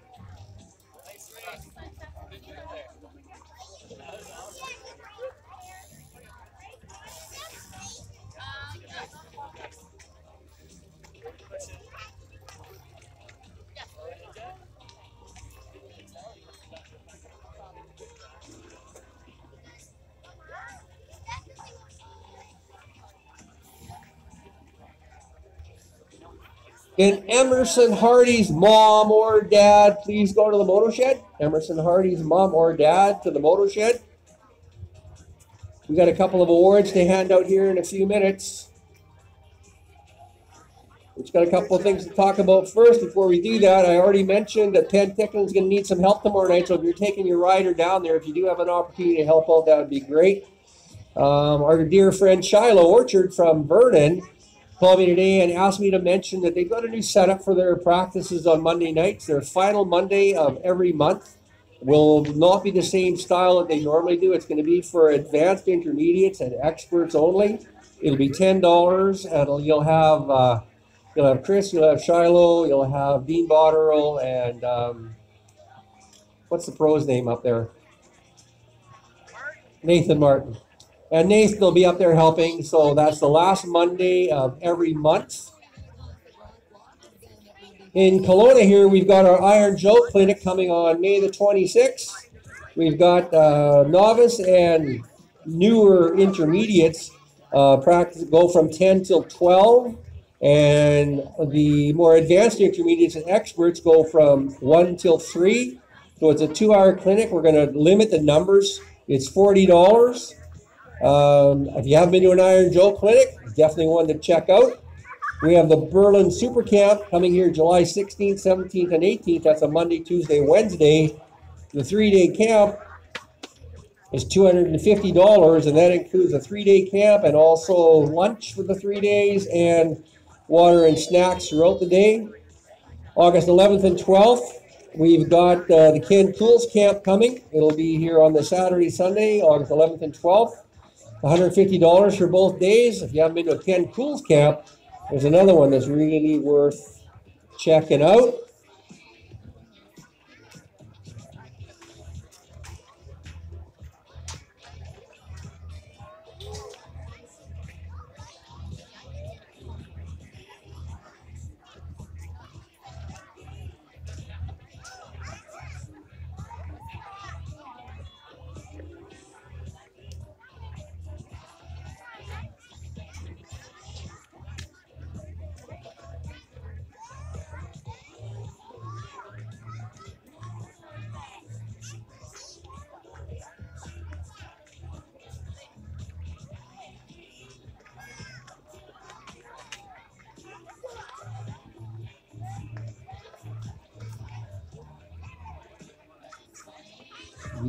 C: Can Emerson Hardy's mom or dad please go to the moto shed? Emerson Hardy's mom or dad to the moto shed. We got a couple of awards to hand out here in a few minutes. We've got a couple of things to talk about first. Before we do that, I already mentioned that Ted Ticklin's going to need some help tomorrow night. So if you're taking your rider down there, if you do have an opportunity to help out, that would be great. Our dear friend Shiloh Orchard from Vernon called me today and asked me to mention that they've got a new setup for their practices on Monday nights. Their final Monday of every month will not be the same style that they normally do. It's going to be for advanced intermediates and experts only. It'll be $10, and you'll have Chris, you'll have Shiloh, you'll have Dean Botterill, and what's the pro's name up there? Nathan Martin. And Nathan will be up there helping, so that's the last Monday of every month. In Kelowna here, we've got our Iron Joe Clinic coming on May the 26th. We've got novice and newer intermediates practice go from 10 till 12, and the more advanced intermediates and experts go from 1 till 3. So it's a 2-hour clinic. We're going to limit the numbers. It's $40. If you haven't been to an Iron Joe Clinic, definitely one to check out. We have the Berlin Super Camp coming here July 16th, 17th, and 18th. That's a Monday, Tuesday, Wednesday. The 3-day camp is $250, and that includes a 3-day camp and also lunch for the 3 days and water and snacks throughout the day. August 11th and 12th, we've got the Ken Tools Camp coming. It'll be here on the Saturday, Sunday, August 11th and 12th. $150 for both days. If you haven't been to a Ken Tools Camp, there's another one that's really worth checking out.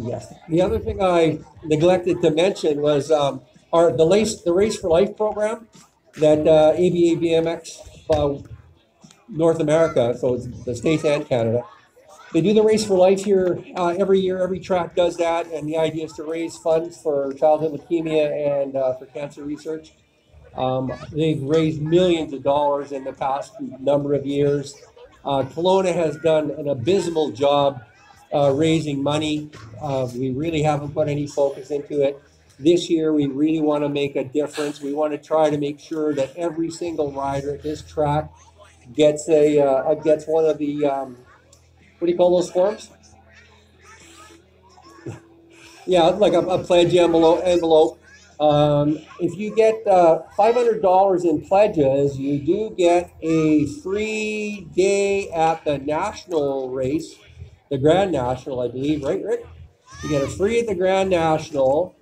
C: Yes. The other thing I neglected to mention was the Race for Life program that ABA BMX North America, so it's the States and Canada. They do the Race for Life here every year. Every track does that, and the idea is to raise funds for childhood leukemia and for cancer research. They've raised millions of dollars in the past number of years. Kelowna has done an abysmal job raising money. We really haven't put any focus into it. This year, we really want to make a difference. We want to try to make sure that every single rider at this track gets gets one of the what do you call those forms? Yeah, like a pledge envelope. If you get $500 in pledges, you do get a free day at the national race, the Grand National, I believe, right, Rick? You get it free at the Grand National.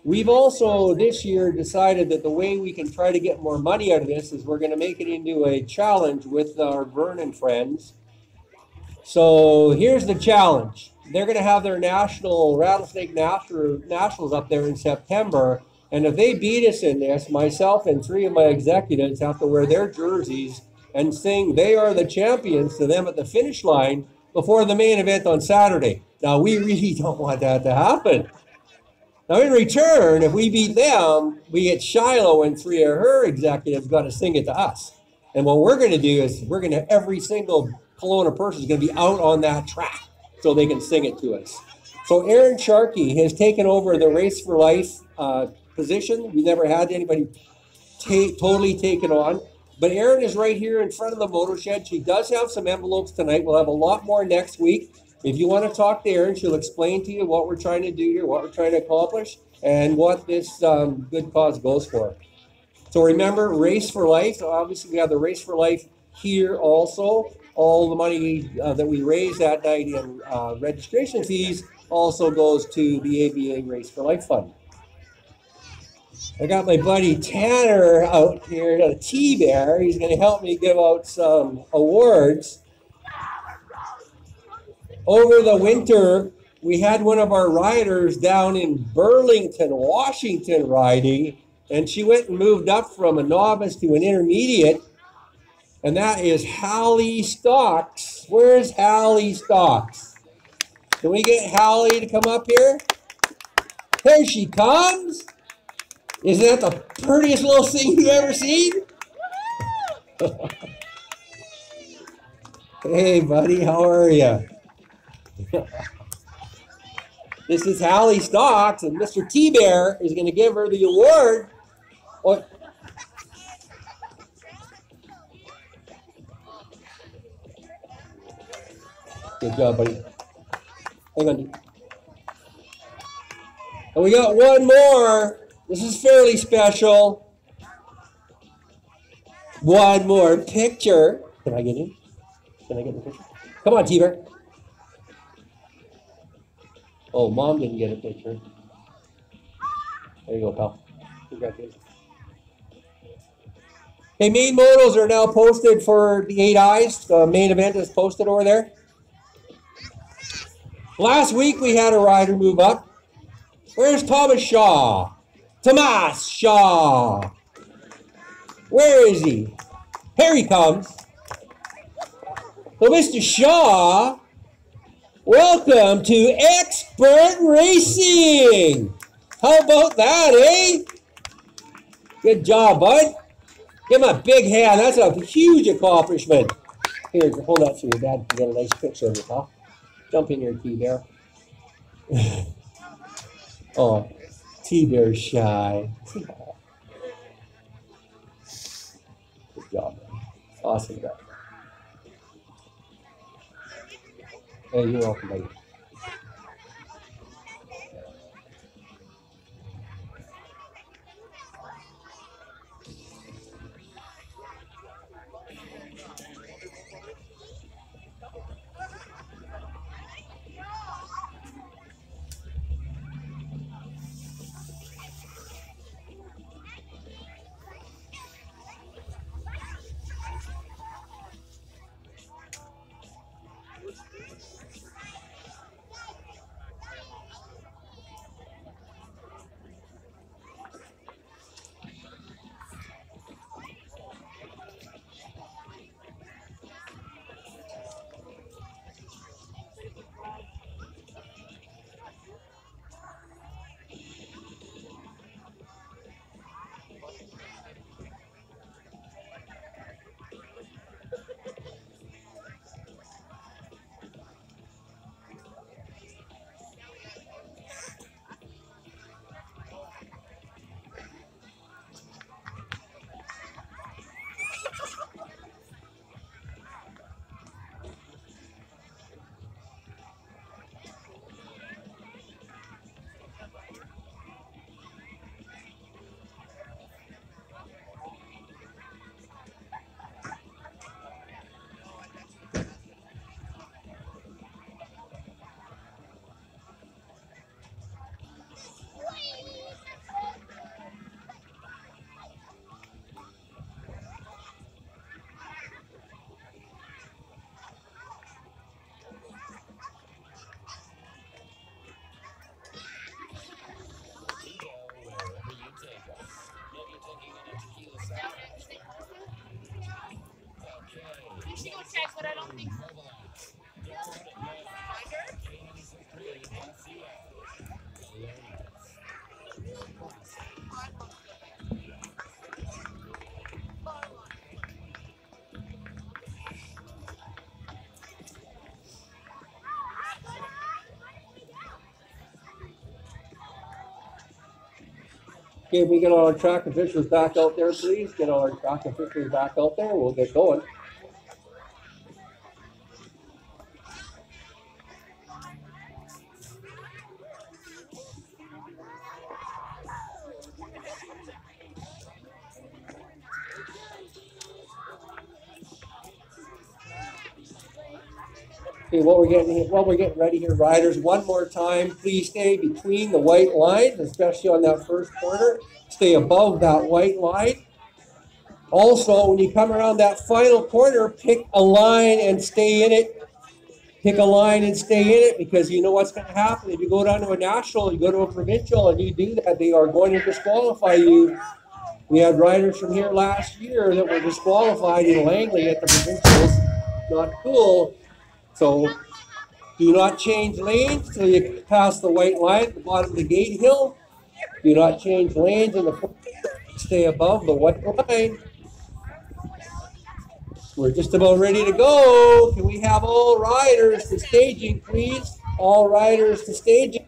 C: We've also this year decided that the way we can try to get more money out of this is we're going to make it into a challenge with our Vernon friends. So here's the challenge. They're going to have their national Rattlesnake Nationals up there in September. And if they beat us in this, myself and 3 of my executives have to wear their jerseys and sing "They Are the Champions" to them at the finish line before the main event on Saturday. Now, we really don't want that to happen. Now, in return, if we beat them, we get Shiloh and 3 of her executives got to sing it to us. And what we're going to do is every single Kelowna person is going to be out on that track so they can sing it to us. So Aaron Sharkey has taken over the Race for Life position. We never had anybody totally take it on. But Erin is right here in front of the motor shed. She does have some envelopes tonight. We'll have a lot more next week. If you want to talk to Erin, she'll explain to you what we're trying to do here, what we're trying to accomplish, and what this good cause goes for. So remember, Race for Life. Obviously, we have the Race for Life here also. All the money that we raise that night in registration fees also goes to the ABA Race for Life Fund. I got my buddy Tanner out here, a T-Bear. He's going to help me give out some awards. Over the winter, we had one of our riders down in Burlington, Washington riding, and she went and moved up from a novice to an intermediate, and that is Hallie Stocks. Where's Hallie Stocks? Can we get Hallie to come up here? Here she comes. Isn't that the prettiest little thing you've ever seen? Hey, buddy, how are you? This is Hallie Stocks, and Mr. T-Bear is going to give her the award. What? Good job, buddy. Hang on. And we got one more. This is fairly special. One more picture. Can I get in? Can I get the picture? Come on, T-Bear. Oh, Mom didn't get a picture. There you go, pal. Congratulations. Okay, main motos are now posted for the 8 Eyes. The main event is posted over there. Last week we had a rider move up. Where's Thomas Shaw? Tomas Shaw. Where is he? Here he comes. So Mr. Shaw, welcome to Expert Racing. How about that, eh? Good job, bud. Give him a big hand. That's a huge accomplishment. Here, hold that so your dad can get a nice picture of it, huh? Jump in here, T-Bear. Oh, T-Bear's shy. Good job, man. Awesome guy. Hey, you're welcome, buddy.
F: You should go check, but I don't think so.
C: Okay, we get all our track officials back out there, please. Get all our track officials back out there. We'll get going. Okay, while we're getting ready here, riders, one more time, please stay between the white lines, especially on that first corner. Stay above that white line. Also, when you come around that final corner, pick a line and stay in it. Pick a line and stay in it, because you know what's going to happen. If you go down to a national, you go to a provincial, and you do that, they are going to disqualify you. We had riders from here last year that were disqualified in Langley at the provincials. Not cool. So do not change lanes till you pass the white line at the bottom of the gate hill. Do not change lanes in the stay above the white line. We're just about ready to go. Can we have all riders to staging, please? All riders to staging.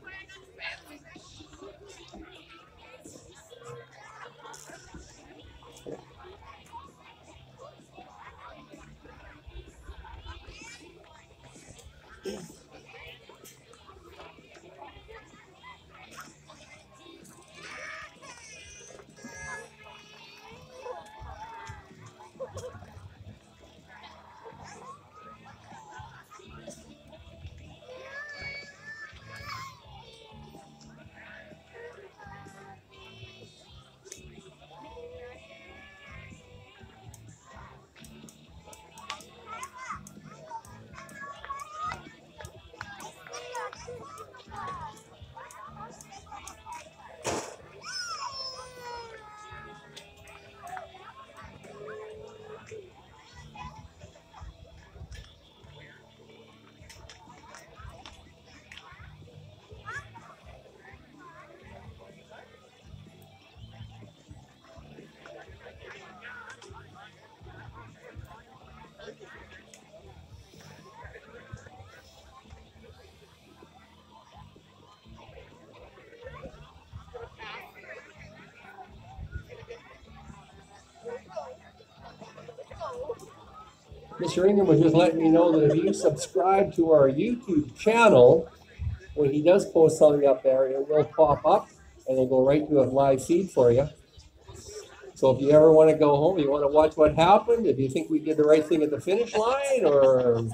C: Mr. Ingham was just letting me know that if you subscribe to our YouTube channel, when he does post something up there, it will pop up and it'll go right to a live feed for you. So if you ever want to go home, you want to watch what happened, if you think we did the right thing at the finish line, or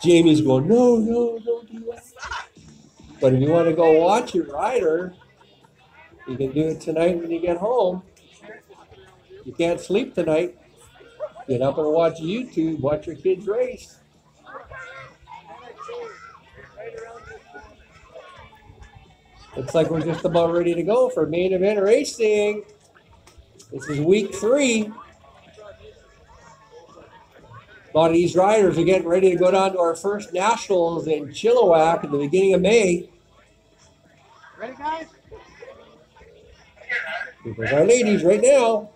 C: Jamie's going, no, don't do that. But if you want to go watch your rider, you can do it tonight when you get home. You can't sleep tonight. Get up and watch YouTube, watch your kids race. Looks like we're just about ready to go for main event racing. This is week 3. A lot of these riders are getting ready to go down to our first nationals in Chilliwack at the beginning of May.
E: Ready, guys?
C: Here's our ladies right now.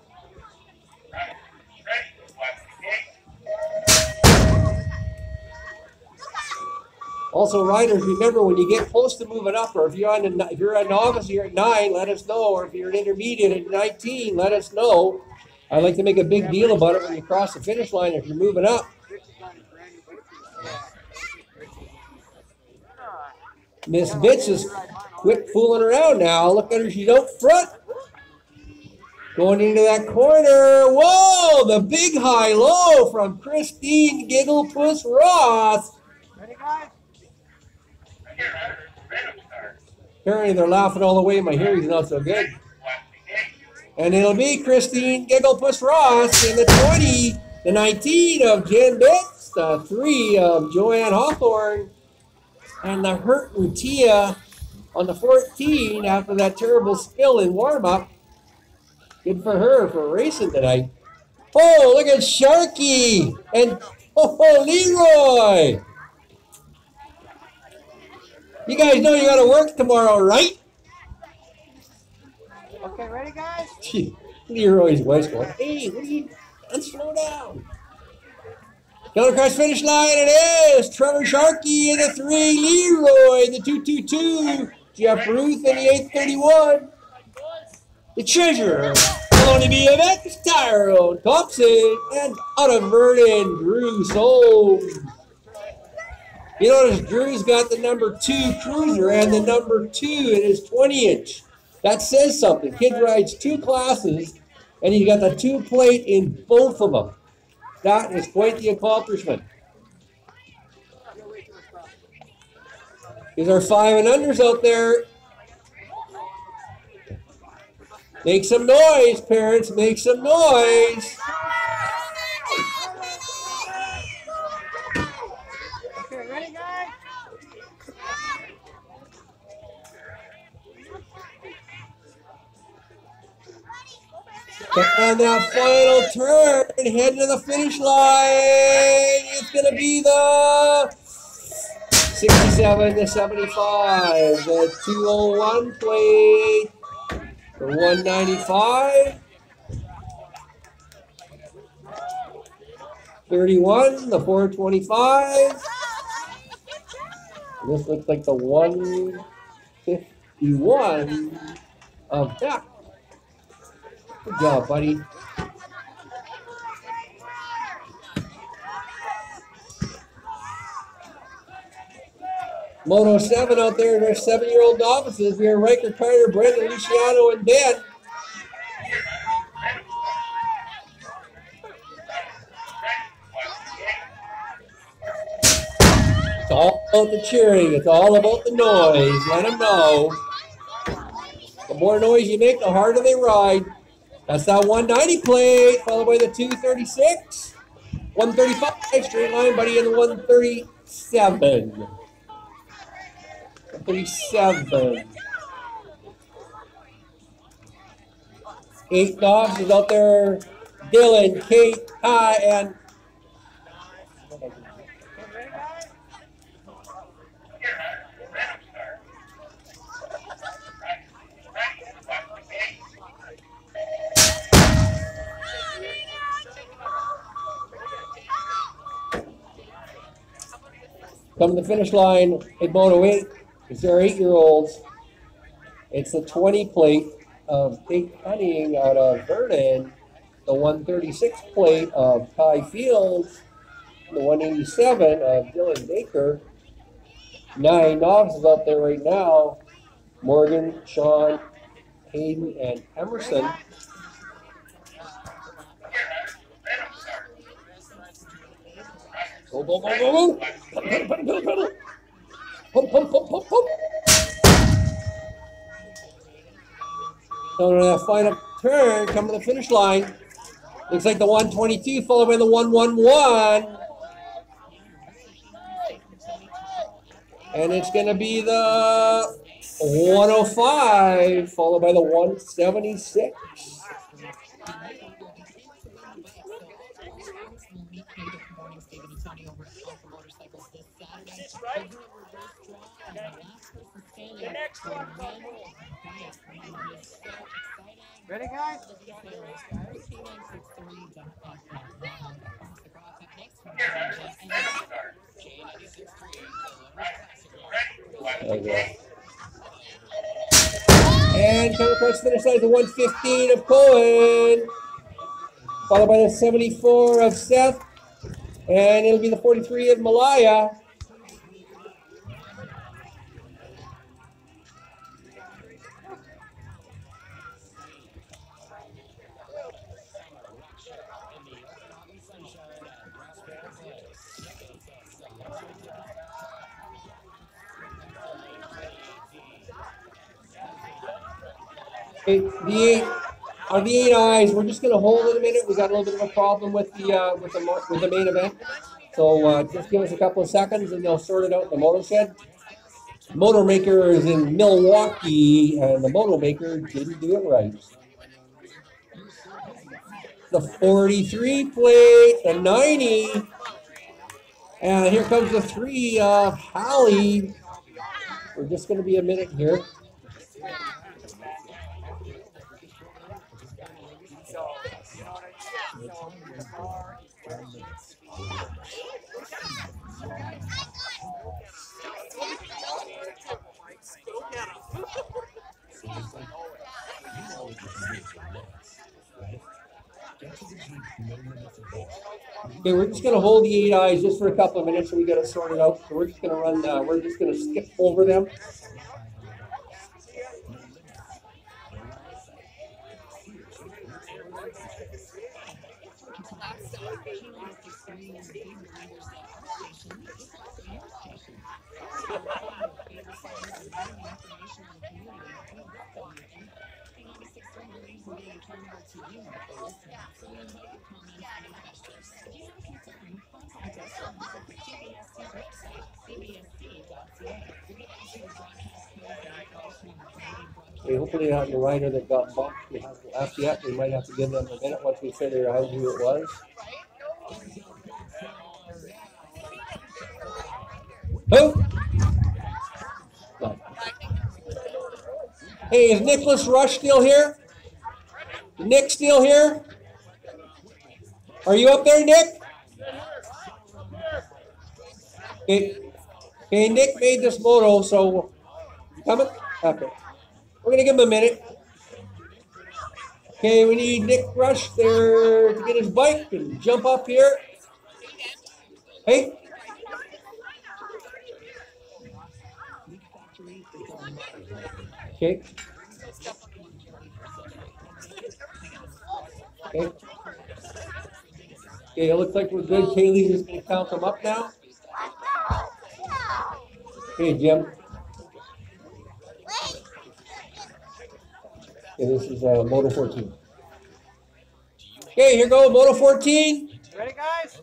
C: Also, riders, remember when you get close to moving up, or if you're a novice, you're at 9, let us know. Or if you're an intermediate at 19, let us know. I like to make a big deal about it when you cross the finish line if you're moving up. Miss Bitch is quit fooling around now. Look at her, she's out front. Going into that corner. Whoa, the big high-low from Christine Gigglepuss Ross.
E: Ready, guys?
C: Apparently they're laughing all the way. My hearing's not so good. And it'll be Christine Gigglepuss Ross in the 20, the 19 of Jen Bitts, the 3 of Joanne Hawthorne, and the Hurt Lutia on the 14 after that terrible spill in warm-up. Good for her for racing tonight. Oh, look at Sharky and Leroy. You guys know you got to work tomorrow, right?
E: Okay, ready, guys?
C: Leroy's wife's going, hey, what are you, let's slow down. Going across finish line, it is Trevor Sharkey in the 3, Leroy in the 222, Jeff Ruth in the 831. the treasurer will only be Yvette Tyrone Thompson, and out of Vernon, Drew Soames. You notice Drew's got the number 2 cruiser and the number 2 in his 20-inch. That says something. Kid rides 2 classes, and he's got the 2 plate in both of them. That is quite the accomplishment. These are 5 and unders out there. Make some noise, parents. Make some noise.
E: Okay, ready, guys?
C: On that final turn, heading to the finish line. It's going to be the 67 to 75. The 201 plate. The 195. 31, the 425. This looks like the 151 of Beck. Good job, buddy. Moto 7 out there, their 7-year-old novices. We are Riker, Carter, Brendan, Luciano, and Ben. It's all about the cheering. It's all about the noise. Let them know. The more noise you make, the harder they ride. That's that 190 plate, followed by the 236. 135, straight line, buddy, in the 137. 137. 8 dogs is out there. Dylan, Kate, Ty, and come to the finish line at Moto 8. It's their 8-year-olds. It's the 20 plate of Kate Cunning out of Vernon, the 136 plate of Ty Fields, the 187 of Dylan Baker. 9 novices out there right now. Morgan, Sean, Hayden, and Emerson. Go, go, go, go, go. Pedal, pedal, pedal, pedal. Pump, pump, pump, pump, pump. So that final turn, come to the finish line. Looks like the 122 followed by the 111. And it's going to be the 105 followed by the 176.
E: Ready, guys?
C: Okay. And coming across the finish line is the 115 of Cohen, followed by the 74 of Seth, and it'll be the 43 of Malaya. The eight eyes. We're just going to hold it a minute. We got a little bit of a problem with the main event, so just give us a couple of seconds, and they'll sort it out in the motor shed. Motor maker is in Milwaukee, and the motor maker didn't do it right. The 43 plate, the 90, and here comes the 3 of Hallie. We're just going to be a minute here. Okay, we're just gonna hold the 8 eyes just for a couple of minutes so we get it sorted out. So we're just gonna run, we're just gonna skip over them. Okay, hopefully not the rider that got bumped. We haven't left yet. We might have to give them a minute once we figure out who it was. Who? No. Hey, is Nicholas Rush still here? Nick still here? Are you up there, Nick? Okay. Okay, Nick made this moto, so coming? Okay. We're gonna give him a minute. Okay, we need Nick Rush there to get his bike and jump up here. Hey. Okay. Okay. Okay, it looks like we're good. Kaylee's just gonna count them up now. Hey, Jim. Okay, this is Moto 14. Okay, here goes Moto 14.
A: Ready, guys?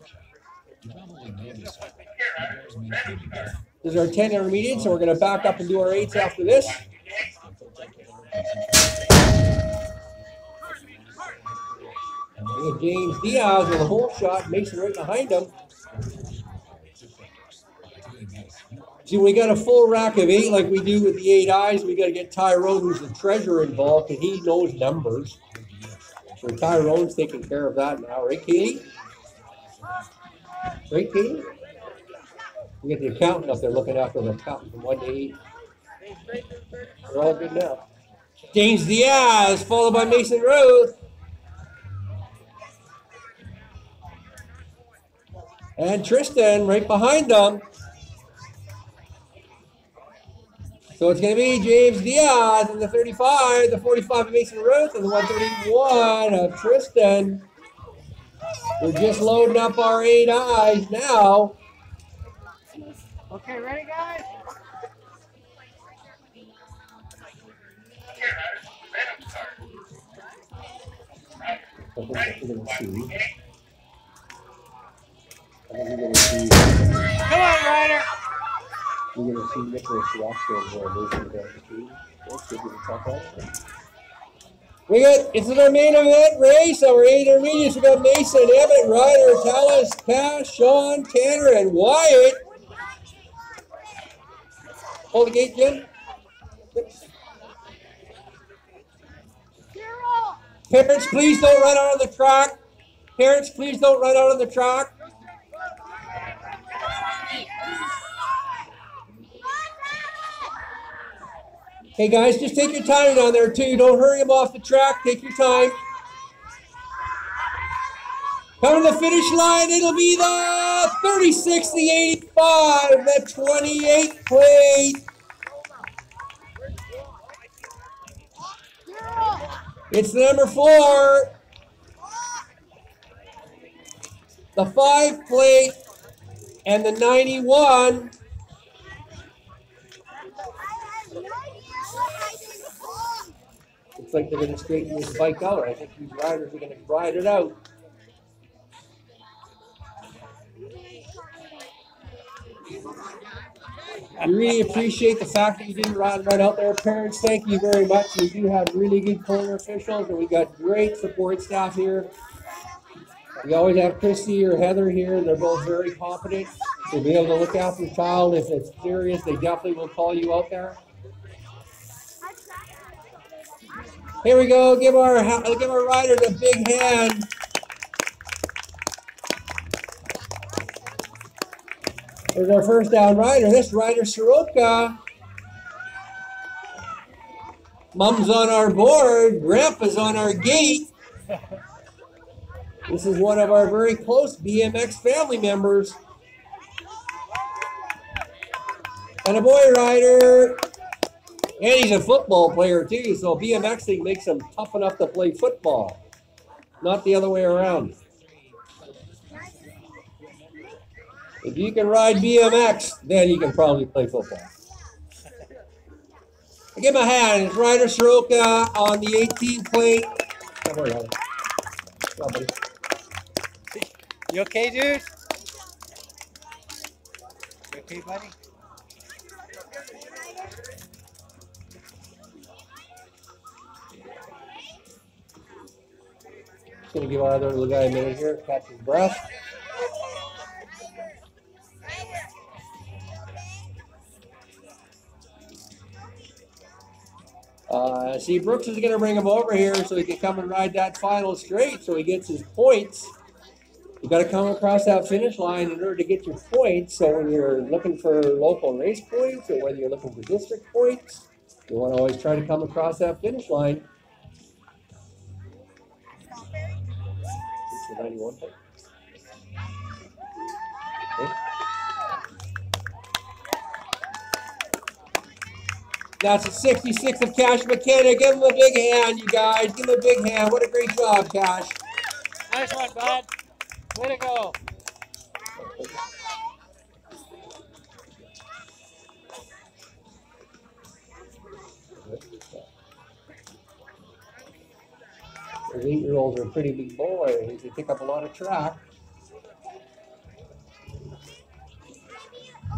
C: This is our 10 intermediate, so we're going to back up and do our 8s after this. We got James Diaz with a hole shot, Mason right behind him. See, when we got a full rack of 8 like we do with the 8 eyes, we got to get Tyrone, who's the treasurer, involved, and he knows numbers. So Tyrone's taking care of that now, right, Katie? Right, Katie? We got the accountant up there looking after the accountant from 1 to 8. We're all good now. James Diaz, followed by Mason Rose. And Tristan right behind them. So it's going to be James Diaz in the 35, the 45 of Mason Rose, and the 131 of Tristan. We're just loading up our 8 eyes now.
A: Okay, ready, guys?
C: I think we're going to see.
A: Come on, Ryder!
C: We're going to see Nicholas Rush and Mason down the tree. Let's give you the top out. We got, it's our main event race, our 8 intermediates. We got Mason, Emmett, Ryder, Tallis, Cash, Sean, Tanner, and Wyatt. Hold the gate, Jim. Parents, please don't run out on the track. Parents, please don't run out on the track. Hey guys, just take your time down there too. Don't hurry them off the track. Take your time. Coming to the finish line, it'll be the 36, the 85, the 28 plate. It's the number 4. The 5 plate and the 91. Looks like they're going to straighten this bike out. I think these riders are going to ride it out. We really appreciate the fact that you didn't run out there. Parents, thank you very much. We do have really good corner officials, and we got great support staff here. We always have Christy or Heather here. They're both very competent. They'll be able to look after the child. If it's serious, they definitely will call you out there. Here we go. Give our riders a big hand. There's our first down rider. This rider, Soroka. Mom's on our board. Grandpa's on our gate. This is one of our very close BMX family members. And a boy rider. And he's a football player too, so BMXing makes him tough enough to play football. Not the other way around. If you can ride BMX, then you can probably play football. I give him a hand. It's Ryder Soroka on the 18 plate. Don't worry, honey. Come on, buddy.
A: You okay, dude? You okay, buddy?
C: Just gonna give our other little guy a minute here, catch his breath. See, Brooks is gonna bring him over here so he can come and ride that final straight so he gets his points. You gotta come across that finish line in order to get your points. So when you're looking for local race points or whether you're looking for district points, you wanna always try to come across that finish line. It's the 91 point. Okay. That's a 66 of Cash McKenna. Give him a big hand, you guys. Give him a big hand. What a great job, Cash.
A: Nice one, bud. Way to go. Those 8-year-olds are a pretty big boy. They pick up a lot of track.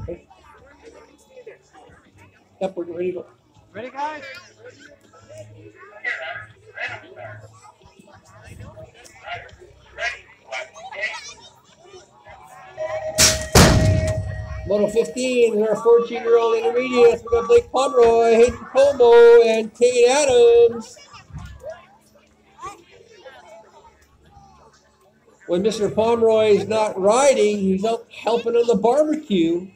A: Okay. Yep, we're ready to go. Ready, guys?
C: Moto 15 is our 14-year-old intermediates. We got Blake Pomeroy, Hayden Como, and Tate Adams. When Mr. Pomeroy is not riding, he's out helping on the barbecue.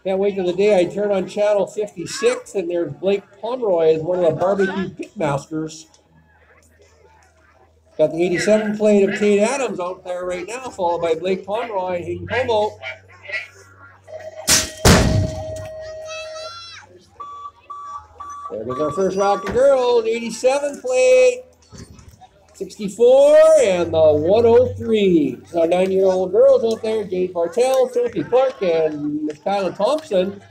C: Can't wait till the day I turn on channel 56 and there's Blake Pomeroy as one of the barbecue pitmasters. Got the 87 plate of Tate Adams out there right now, followed by Blake Pomeroy and Hayden Como. There goes our first rock of girls, 87 plate, 64, and the 103. So 9-year-old girls out there, Jade Bartell, Sophie Clark, and Miss Kyla Thompson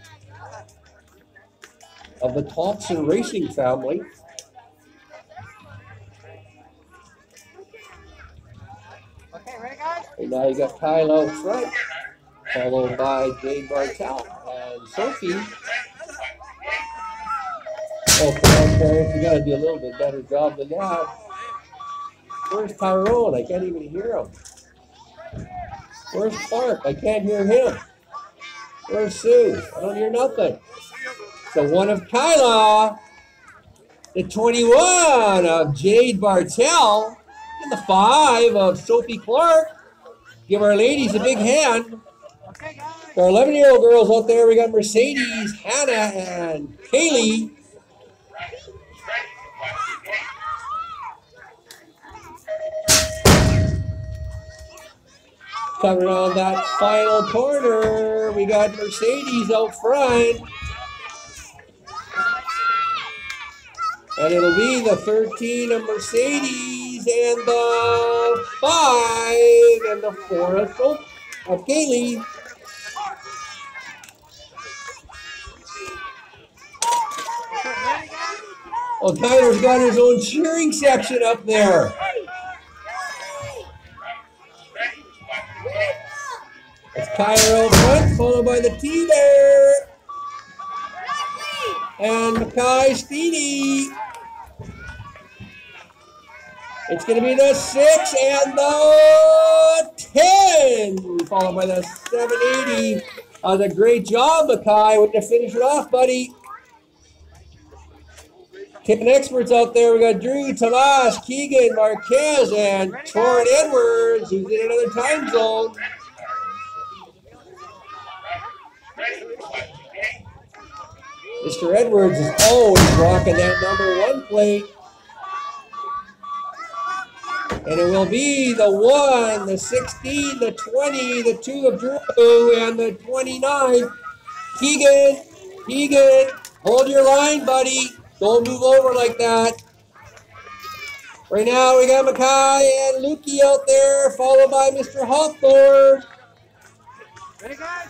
C: of the Thompson Racing family.
A: Okay, ready, guys?
C: And now you got Kyla out front, followed by Jade Bartell and Sophie. Oh, come on, Terrence, you got to do a little bit better job than that. Where's Tyrone? I can't even hear him. Where's Clark? I can't hear him. Where's Sue? I don't hear nothing. So one of Kyla, the 21 of Jade Bartell, and the 5 of Sophie Clark. Give our ladies a big hand.
A: Okay, guys.
C: Our 11-year-old girls out there, we got Mercedes, Hannah, and Kaylee. Coming around that final corner, we got Mercedes out front. And it'll be the 13 of Mercedes and the 5 and the 4 of Kaylee. Well, Tyler's got his own cheering section up there. It's Kyler out front, followed by the T there. And Mackay Steedy. It's going to be the 6 and the 10, followed by the 780. A great job, Mackay, with to finish it off, buddy. 10 experts out there. We got Drew, Tomas, Keegan, Marquez, and Torrin Edwards, who's in another time zone. Mr. Edwards is always rocking that number 1 plate. And it will be the 1, the 16, the 20, the 2 of Drew, and the 29. Keegan, hold your line, buddy. Don't move over like that. Right now we got Mackay and Lukey out there, followed by Mr. Hawthorne.
A: Ready, guys?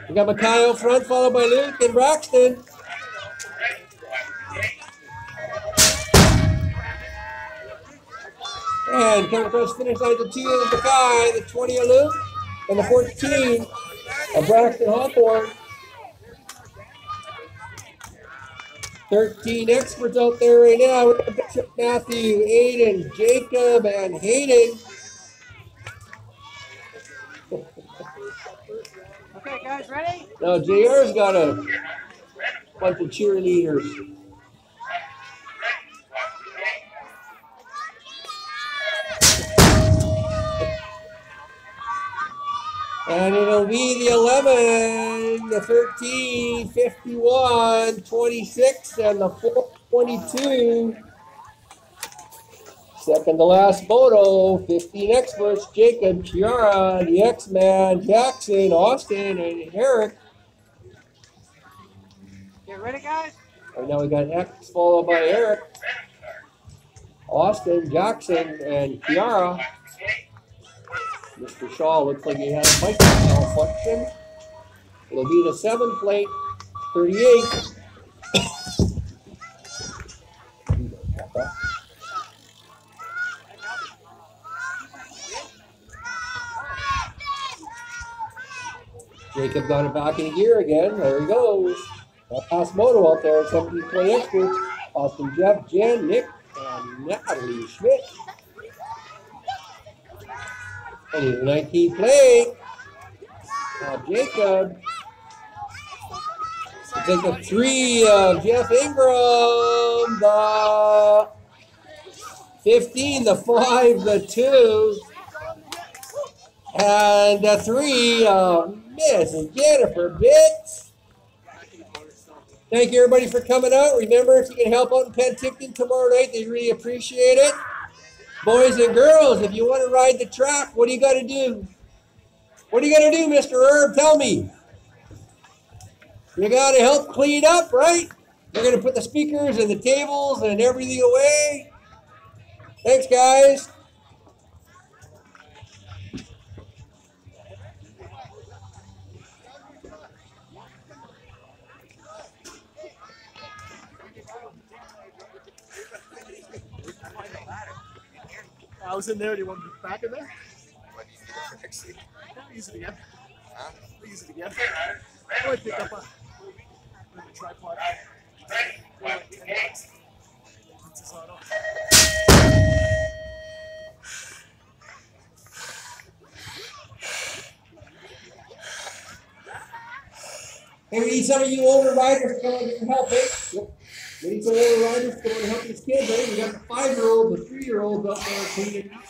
C: We got Mackay out front, followed by Luke and Braxton. And coming across the finish line, the 2 of Mackay, the 20 of Luke, and the 14 of Braxton Hawthorne. 13 experts out there right now. We got Bishop, Matthew, Aiden, Jacob, and Hayden.
A: Okay, guys, ready?
C: Now JR's got a bunch of cheerleaders. And it'll be the 11, the 13, 51, 26, and the 422. Second to last photo, 15 experts, Jacob, Kiara, the X-Man, Jackson, Austin, and Eric.
A: Get ready, guys?
C: Right now we got X followed by Eric, Austin, Jackson, and Kiara. Mr. Shaw looks like he had a mic malfunction. It'll be the 7 plate, 38. Jacob got it back in gear again. There he goes. That last moto out there, 17 plate experts. Austin, Jeff, Jen, Nick, and Natalie Schmidt. And he's a 19 plate. Now Jacob. Take the 3 of Jeff Ingram. The 15, the 5, the 2. And the 3 of Miss Jennifer Bitts. Thank you everybody for coming out. Remember, if you can help out in Penticton tomorrow night, they really appreciate it. Boys and girls, if you want to ride the track, what do you got to do? What do you got to do, Mr. Herb? Tell me. You got to help clean up, right? You're going to put the speakers and the tables and everything away. Thanks, guys.
D: I was in there. Do you want me back in there? Use it again. Use it again. I might pick up a tripod.
C: Hey, we need some of you older riders to come and get some help, eh? Yep. We need some older riders to come and help these kids, eh? We got the 5-year-old, the 3-year-olds out there cleaning up.